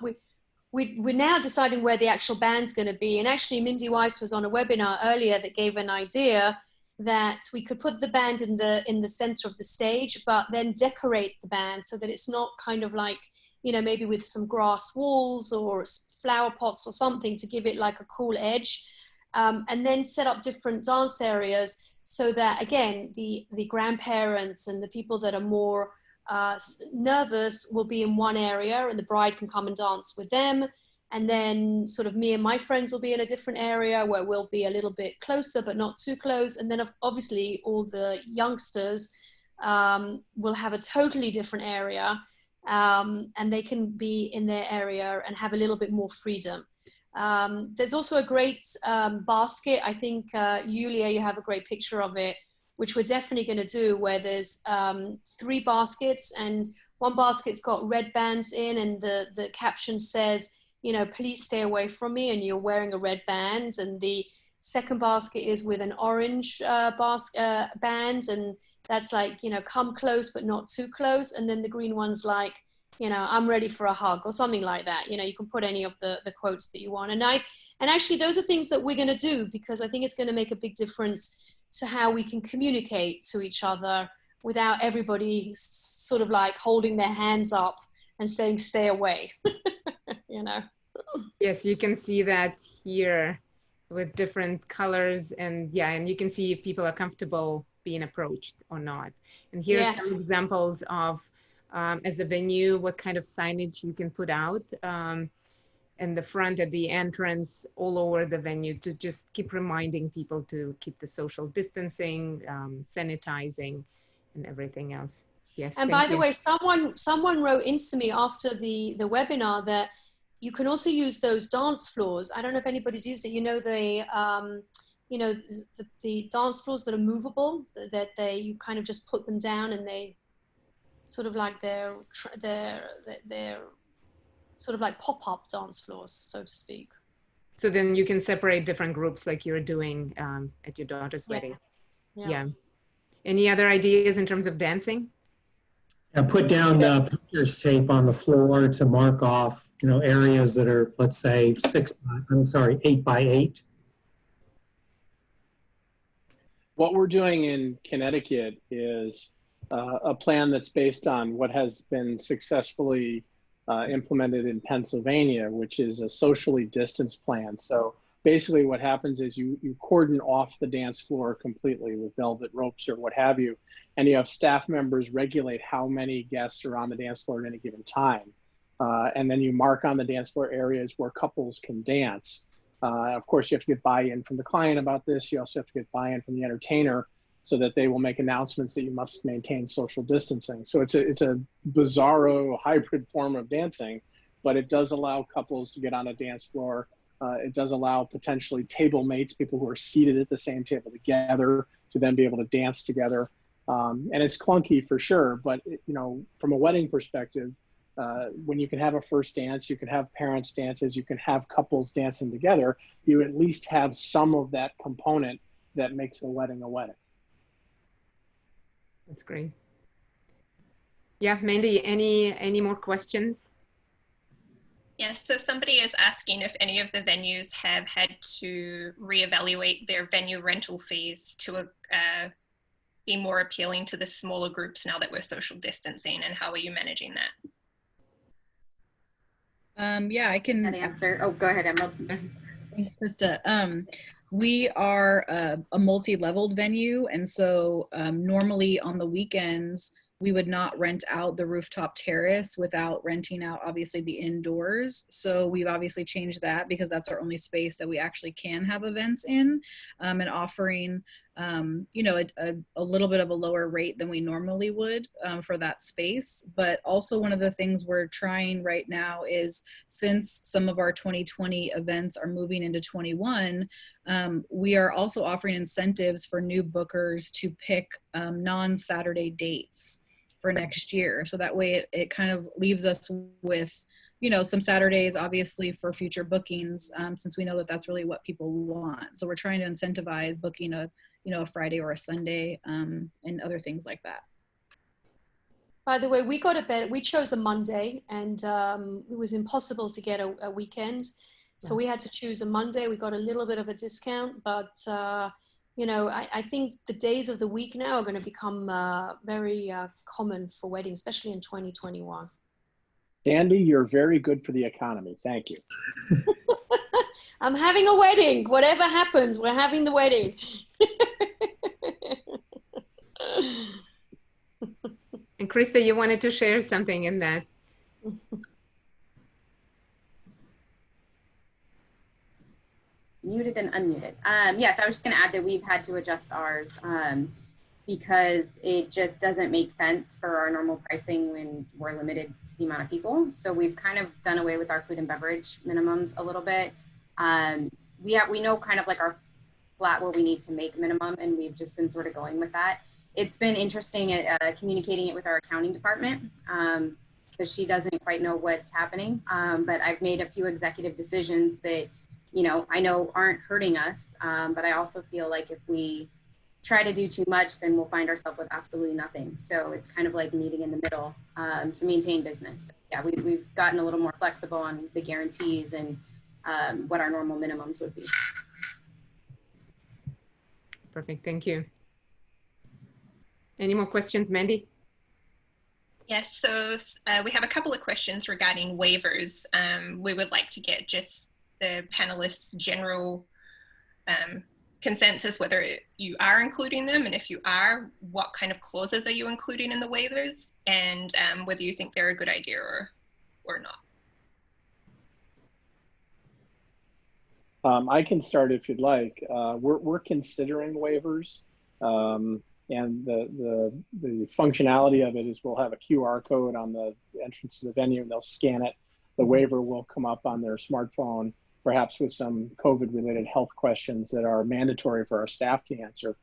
we're now deciding where the actual band's going to be. And actually, Mindy Weiss was on a webinar earlier that gave an idea that we could put the band in the center of the stage, but then decorate the band so that it's not kind of like, you know, maybe with some grass walls or flower pots or something to give it like a cool edge. And then set up different dance areas so that, again, the grandparents and the people that are more nervous will be in one area and the bride can come and dance with them. And then sort of me and my friends will be in a different area where we'll be a little bit closer, but not too close. And then obviously all the youngsters will have a totally different area, and they can be in their area and have a little bit more freedom. There's also a great basket. I think, Yulia, you have a great picture of it, which we're definitely going to do, where there's 3 baskets, and one basket's got red bands in, and the caption says, you know, please stay away from me, and you're wearing a red band. And the second basket is with an orange band, and that's like, you know, come close but not too close. And then the green one's like, you know, I'm ready for a hug, or something like that. You know, you can put any of the quotes that you want. And actually those are things that we're going to do, because I think it's going to make a big difference to how we can communicate to each other without everybody sort of like holding their hands up and saying, stay away, you know? Yes, you can see that here with different colors, and yeah, and you can see if people are comfortable being approached or not. And here are some examples of, as a venue, what kind of signage you can put out in the front, at the entrance, all over the venue, to just keep reminding people to keep the social distancing, sanitizing, and everything else. Yes. And by the way, someone wrote into me after the webinar that you can also use those dance floors. I don't know if anybody's used it. You know, you know, the dance floors that are movable, that you kind of just put them down, and they sort of like they're sort of like pop-up dance floors, so to speak. So then you can separate different groups like you're doing at your daughter's wedding. Yeah. Any other ideas in terms of dancing? Put down painter's tape on the floor to mark off, you know, areas that are, let's say, 8 by 8. What we're doing in Connecticut is a plan that's based on what has been successfully implemented in Pennsylvania, which is a socially distanced plan. So basically what happens is you cordon off the dance floor completely with velvet ropes or what have you, and you have staff members regulate how many guests are on the dance floor at any given time. And then you mark on the dance floor areas where couples can dance. Of course, you have to get buy-in from the client about this. You also have to get buy-in from the entertainer, so that they will make announcements that you must maintain social distancing. So it's a bizarro hybrid form of dancing, but it does allow couples to get on a dance floor. It does allow potentially table mates, people who are seated at the same table together, to then be able to dance together. And it's clunky for sure, but you know, from a wedding perspective, when you can have a first dance, you can have parents dances, you can have couples dancing together, you at least have some of that component that makes a wedding a wedding. That's great. Yeah, Mandy, any more questions? Yes, so somebody is asking if any of the venues have had to reevaluate their venue rental fees to be more appealing to the smaller groups now that we're social distancing, and how are you managing that? Yeah, I can answer. Oh, go ahead, Emma. Thanks, Krista. We are a multi-leveled venue, and so normally on the weekends, we would not rent out the rooftop terrace without renting out, obviously, the indoors. So we've obviously changed that, because that's our only space that we actually can have events in, and offering you know, a little bit of a lower rate than we normally would for that space. But also one of the things we're trying right now is, since some of our 2020 events are moving into 21, we are also offering incentives for new bookers to pick non-Saturday dates for next year. So that way it kind of leaves us with, you know, some Saturdays, obviously, for future bookings, since we know that that's really what people want. So we're trying to incentivize booking a, you know, a Friday or a Sunday, and other things like that. By the way, we chose a Monday, and it was impossible to get a weekend. So we had to choose a Monday. We got a little bit of a discount, but you know, I think the days of the week now are going to become very common for weddings, especially in 2021. Sandy, you're very good for the economy. Thank you. I'm having a wedding. Whatever happens, we're having the wedding. And Krista, you wanted to share something in that. Muted and unmuted. Yes, I was just going to add that we've had to adjust ours because it just doesn't make sense for our normal pricing when we're limited to the amount of people. So we've kind of done away with our food and beverage minimums a little bit. We know kind of like our flat what we need to make minimum, and we've just been sort of going with that. It's been interesting communicating it with our accounting department because she doesn't quite know what's happening. But I've made a few executive decisions that, you know, I know aren't hurting us, but I also feel like if we try to do too much, then we'll find ourselves with absolutely nothing. So it's kind of like meeting in the middle to maintain business. Yeah, we've gotten a little more flexible on the guarantees and what our normal minimums would be. Perfect, thank you. Any more questions, Mandy? Yes, so we have a couple of questions regarding waivers. We would like to get just the panelists' general consensus whether you are including them, and if you are, what kind of clauses are you including in the waivers, and whether you think they're a good idea or not. I can start if you'd like. We're considering waivers, and the functionality of it is we'll have a QR code on the entrance to the venue, and they'll scan it. The waiver will come up on their smartphone, perhaps with some COVID-related health questions that are mandatory for our staff to answer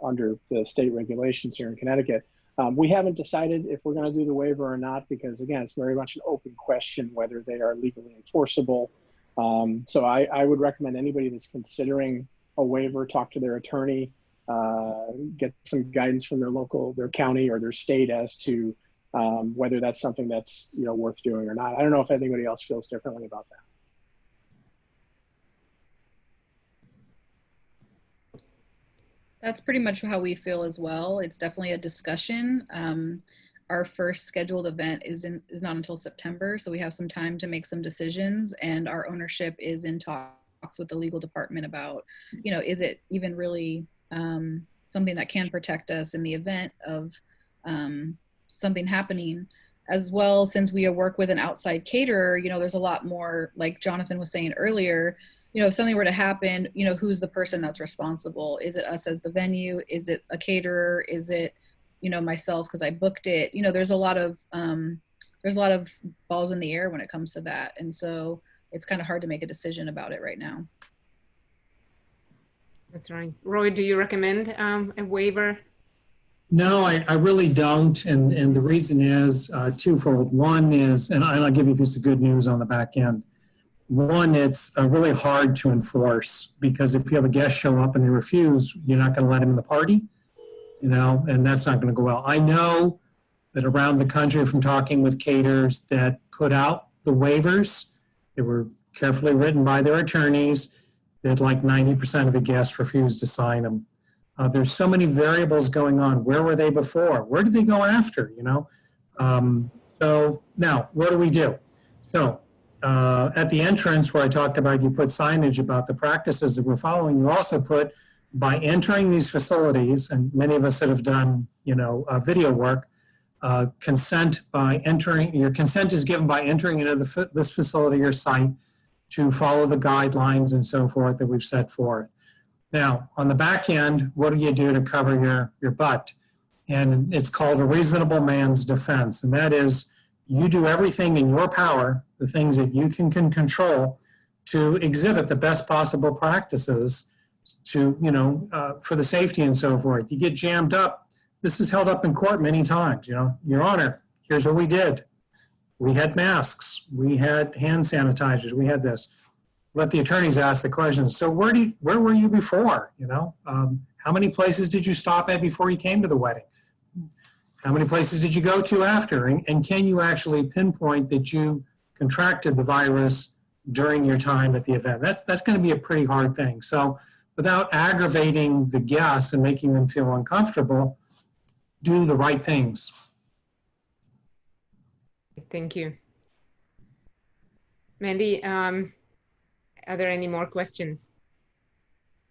under the state regulations here in Connecticut. We haven't decided if we're going to do the waiver or not, because again, it's very much an open question whether they are legally enforceable. So I would recommend anybody that's considering a waiver talk to their attorney, get some guidance from their county or their state as to whether that's something that's, you know, worth doing or not. I don't know if anybody else feels differently about that. That's pretty much how we feel as well. It's definitely a discussion. Our first scheduled event is not until September, so we have some time to make some decisions, and our ownership is in talks with the legal department about, you know, is it even really something that can protect us in the event of something happening. As well, since we work with an outside caterer, you know, there's a lot more, like Jonathan was saying earlier, you know, if something were to happen, you know, who's the person that's responsible? Is it us as the venue? Is it a caterer? Is it, you know, myself because I booked it? You know, there's a lot of balls in the air when it comes to that. And so it's kind of hard to make a decision about it right now. That's right. Roy, do you recommend a waiver? No, I really don't. And the reason is twofold. One is, and I'll give you a piece of good news on the back end. One, it's really hard to enforce, because if you have a guest show up and they refuse, you're not going to let them in the party, you know, and that's not going to go well. I know that around the country, from talking with caterers that put out the waivers, they were carefully written by their attorneys, that like 90% of the guests refused to sign them. There's so many variables going on. Where were they before? Where did they go after, you know? So now, what do we do? So at the entrance where I talked about, you put signage about the practices that we're following. You also put, by entering these facilities, and many of us that have done, you know, video work, consent by entering, your consent is given by entering into this facility or site to follow the guidelines and so forth that we've set forth. Now, on the back end, what do you do to cover your butt? And it's called a reasonable man's defense. And that is, you do everything in your power, the things that you can control, to exhibit the best possible practices to, for the safety and so forth. You get jammed up. This is held up in court many times. Your Honor, here's what we did. We had masks. We had hand sanitizers. We had this. Let the attorneys ask the questions. So where were you before? How many places did you stop at before you came to the wedding? How many places did you go to after? And can you actually pinpoint that you contracted the virus during your time at the event? That's going to be a pretty hard thing. So without aggravating the guests and making them feel uncomfortable, do the right things. Thank you. Mandy, are there any more questions?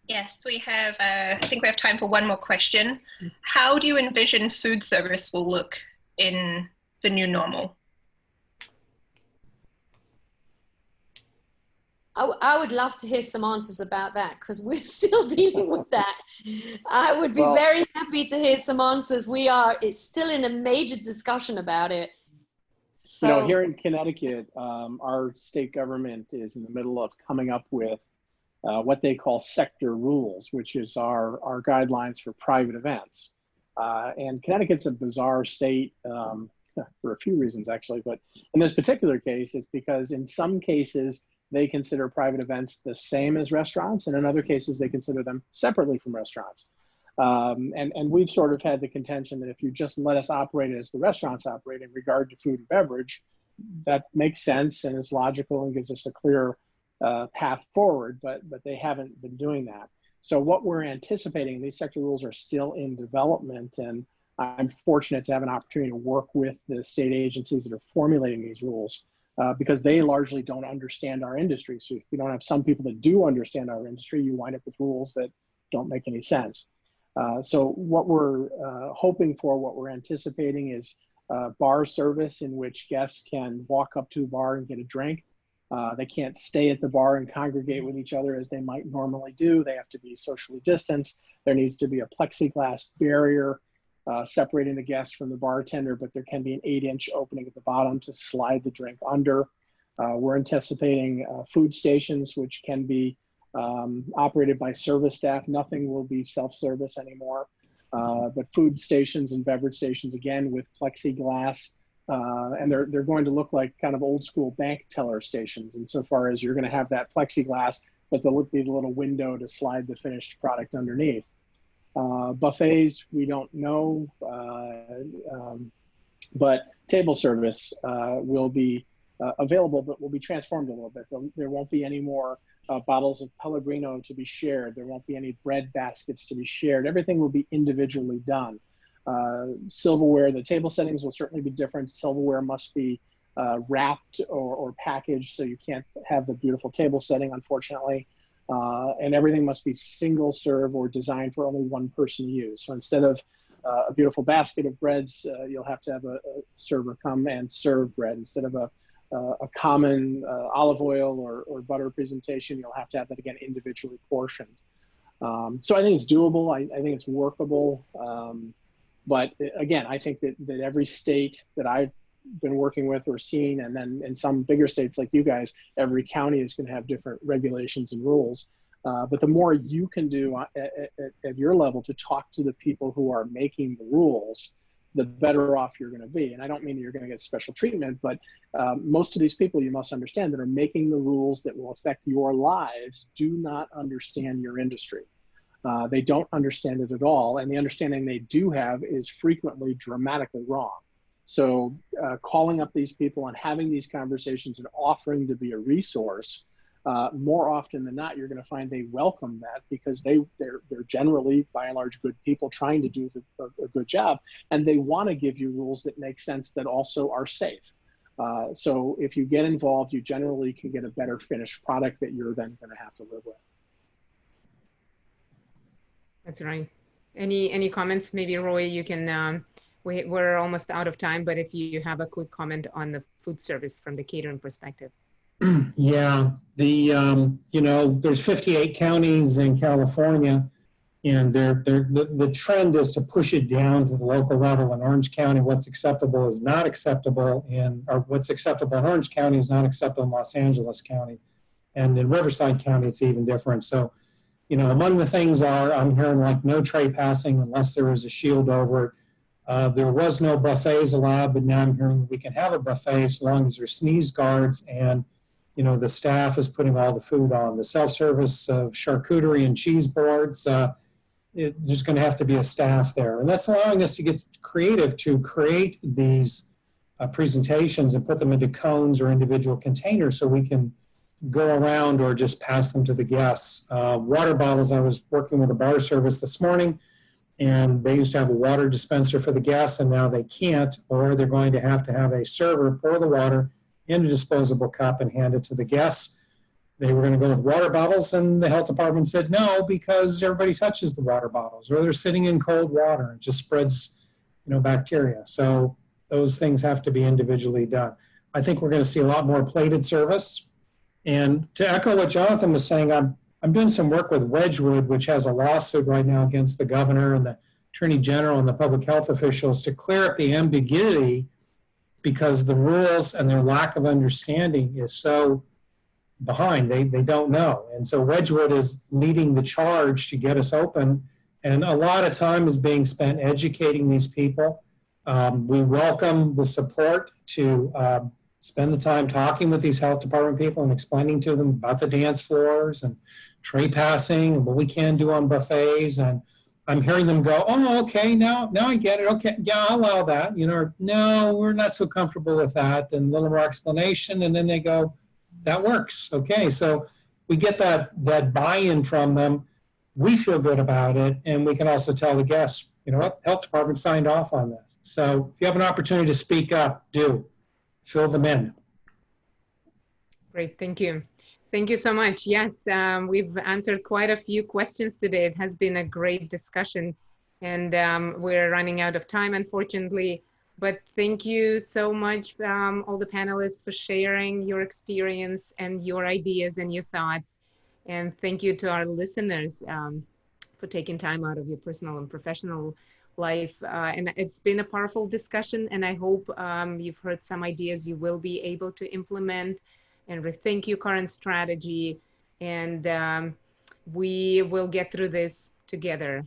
Yes, we have, I think we have time for one more question. How do you envision food service will look in the new normal? I would love to hear some answers about that, because we're still dealing with that. I would be very happy to hear some answers. It's still in a major discussion about it. So here in Connecticut, our state government is in the middle of coming up with what they call sector rules, which is our guidelines for private events. And Connecticut's a bizarre state for a few reasons, actually. But in this particular case, it's because in some cases, they consider private events the same as restaurants, and in other cases, they consider them separately from restaurants. And we've sort of had the contention that if you just let us operate as the restaurants operate in regard to food and beverage, that makes sense and is logical and gives us a clear path forward, but they haven't been doing that. So what we're anticipating, these sector rules are still in development, and I'm fortunate to have an opportunity to work with the state agencies that are formulating these rules because they largely don't understand our industry. So if you don't have some people that do understand our industry, you wind up with rules that don't make any sense. So what we're hoping for, what we're anticipating is bar service in which guests can walk up to the bar and get a drink. They can't stay at the bar and congregate with each other as they might normally do. They have to be socially distanced. There needs to be a plexiglass barrier separating the guest from the bartender, but there can be an 8-inch opening at the bottom to slide the drink under. We're anticipating food stations, which can be operated by service staff. Nothing will be self-service anymore, but food stations and beverage stations, again, with plexiglass. And they're going to look like kind of old school bank teller stations insofar as you're going to have that plexiglass, but there'll be the little window to slide the finished product underneath. Buffets, we don't know, but table service will be available, but will be transformed a little bit. There won't be any more bottles of Pellegrino to be shared. There won't be any bread baskets to be shared. Everything will be individually done. Silverware, the table settings will certainly be different. Silverware must be wrapped or packaged, so you can't have the beautiful table setting, unfortunately. And everything must be single serve or designed for only one person to use. So instead of a beautiful basket of breads, you'll have to have a server come and serve bread. Instead of a common olive oil or butter presentation, you'll have to have that, again, individually portioned. So I think it's doable. I think it's workable. But again, I think that every state that I've been working with or seen, and then in some bigger states like you guys, every county is going to have different regulations and rules. But the more you can do at your level to talk to the people who are making the rules, the better off you're going to be. And I don't mean that you're going to get special treatment, but most of these people, you must understand, that are making the rules that will affect your lives do not understand your industry. They don't understand it at all. And the understanding they do have is frequently dramatically wrong. So calling up these people and having these conversations and offering to be a resource, more often than not, you're going to find they welcome that because they're generally, by and large, good people trying to do a good job. And they want to give you rules that make sense, that also are safe. So if you get involved, you generally can get a better finished product that you're then going to have to live with. That's right. Any comments? Maybe Roy, you can, we're almost out of time, but if you have a quick comment on the food service from the catering perspective. Yeah, there's 58 counties in California, and the trend is to push it down to the local level. In Orange County, what's acceptable is not acceptable or what's acceptable in Orange County is not acceptable in Los Angeles County. And in Riverside County, it's even different. So, among the things I'm hearing like no tray passing unless there is a shield over it. There was no buffets allowed, but now I'm hearing we can have a buffet as long as there's sneeze guards and, the staff is putting all the food on. The self-service of charcuterie and cheese boards, there's going to have to be a staff there. And that's allowing us to get creative to create these presentations and put them into cones or individual containers so we can go around or just pass them to the guests. Water bottles, I was working with a bar service this morning, and they used to have a water dispenser for the guests, and now they can't, or they're going to have a server pour the water in a disposable cup and hand it to the guests. They were going to go with water bottles, and the health department said no because everybody touches the water bottles, or they're sitting in cold water. It just spreads, bacteria. So those things have to be individually done. I think we're going to see a lot more plated service. And to echo what Jonathan was saying, I'm doing some work with Wedgwood, which has a lawsuit right now against the governor and the attorney general and the public health officials to clear up the ambiguity, because the rules and their lack of understanding is so behind. They don't know. And so Wedgwood is leading the charge to get us open. And a lot of time is being spent educating these people. We welcome the support to spend the time talking with these health department people and explaining to them about the dance floors and tray passing and what we can do on buffets. And I'm hearing them go, oh, okay, now I get it. Okay, yeah, I'll allow that. Or, no, we're not so comfortable with that. And a little more explanation. And then they go, that works. Okay, so we get that buy-in from them. We feel good about it. And we can also tell the guests, what, health department signed off on this. So if you have an opportunity to speak up, do. Fill them in. Great, thank you. Thank you so much. Yes, we've answered quite a few questions today. It has been a great discussion, and we're running out of time, unfortunately. But thank you so much, all the panelists, for sharing your experience and your ideas and your thoughts. And thank you to our listeners for taking time out of your personal and professional life. And it's been a powerful discussion, and I hope you've heard some ideas you will be able to implement and rethink your current strategy, and we will get through this together.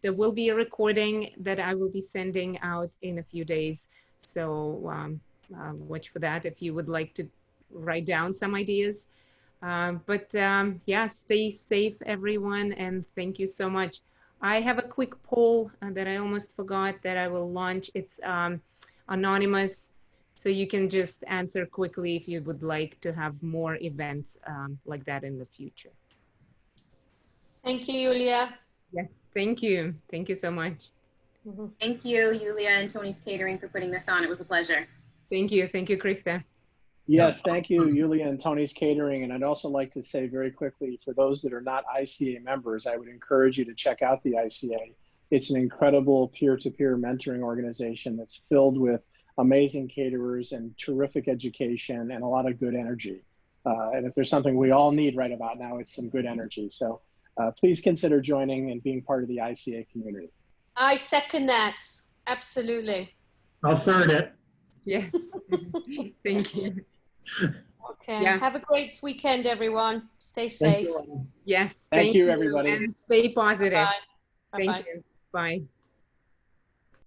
There will be a recording that I will be sending out in a few days, so watch for that if you would like to write down some ideas. Yeah, stay safe, everyone, and thank you so much. I have a quick poll that I almost forgot that I will launch. It's anonymous. So you can just answer quickly if you would like to have more events like that in the future. Thank you, Julia. Yes, thank you. Thank you so much. Thank you, Julia and Tony's Catering, for putting this on. It was a pleasure. Thank you. Thank you, Krista. Yes, thank you, Julia and Tony's Catering. And I'd also like to say very quickly, for those that are not ICA members, I would encourage you to check out the ICA. It's an incredible peer-to-peer mentoring organization that's filled with amazing caterers and terrific education and a lot of good energy. And if there's something we all need right about now, it's some good energy. So please consider joining and being part of the ICA community. I second that. Absolutely. I'll third it. Yes. Thank you. Okay. Yeah. Have a great weekend, everyone. Stay safe. Thank you. Yes. Thank you, everybody. And stay positive. Bye. Thank Bye-bye. you. Bye.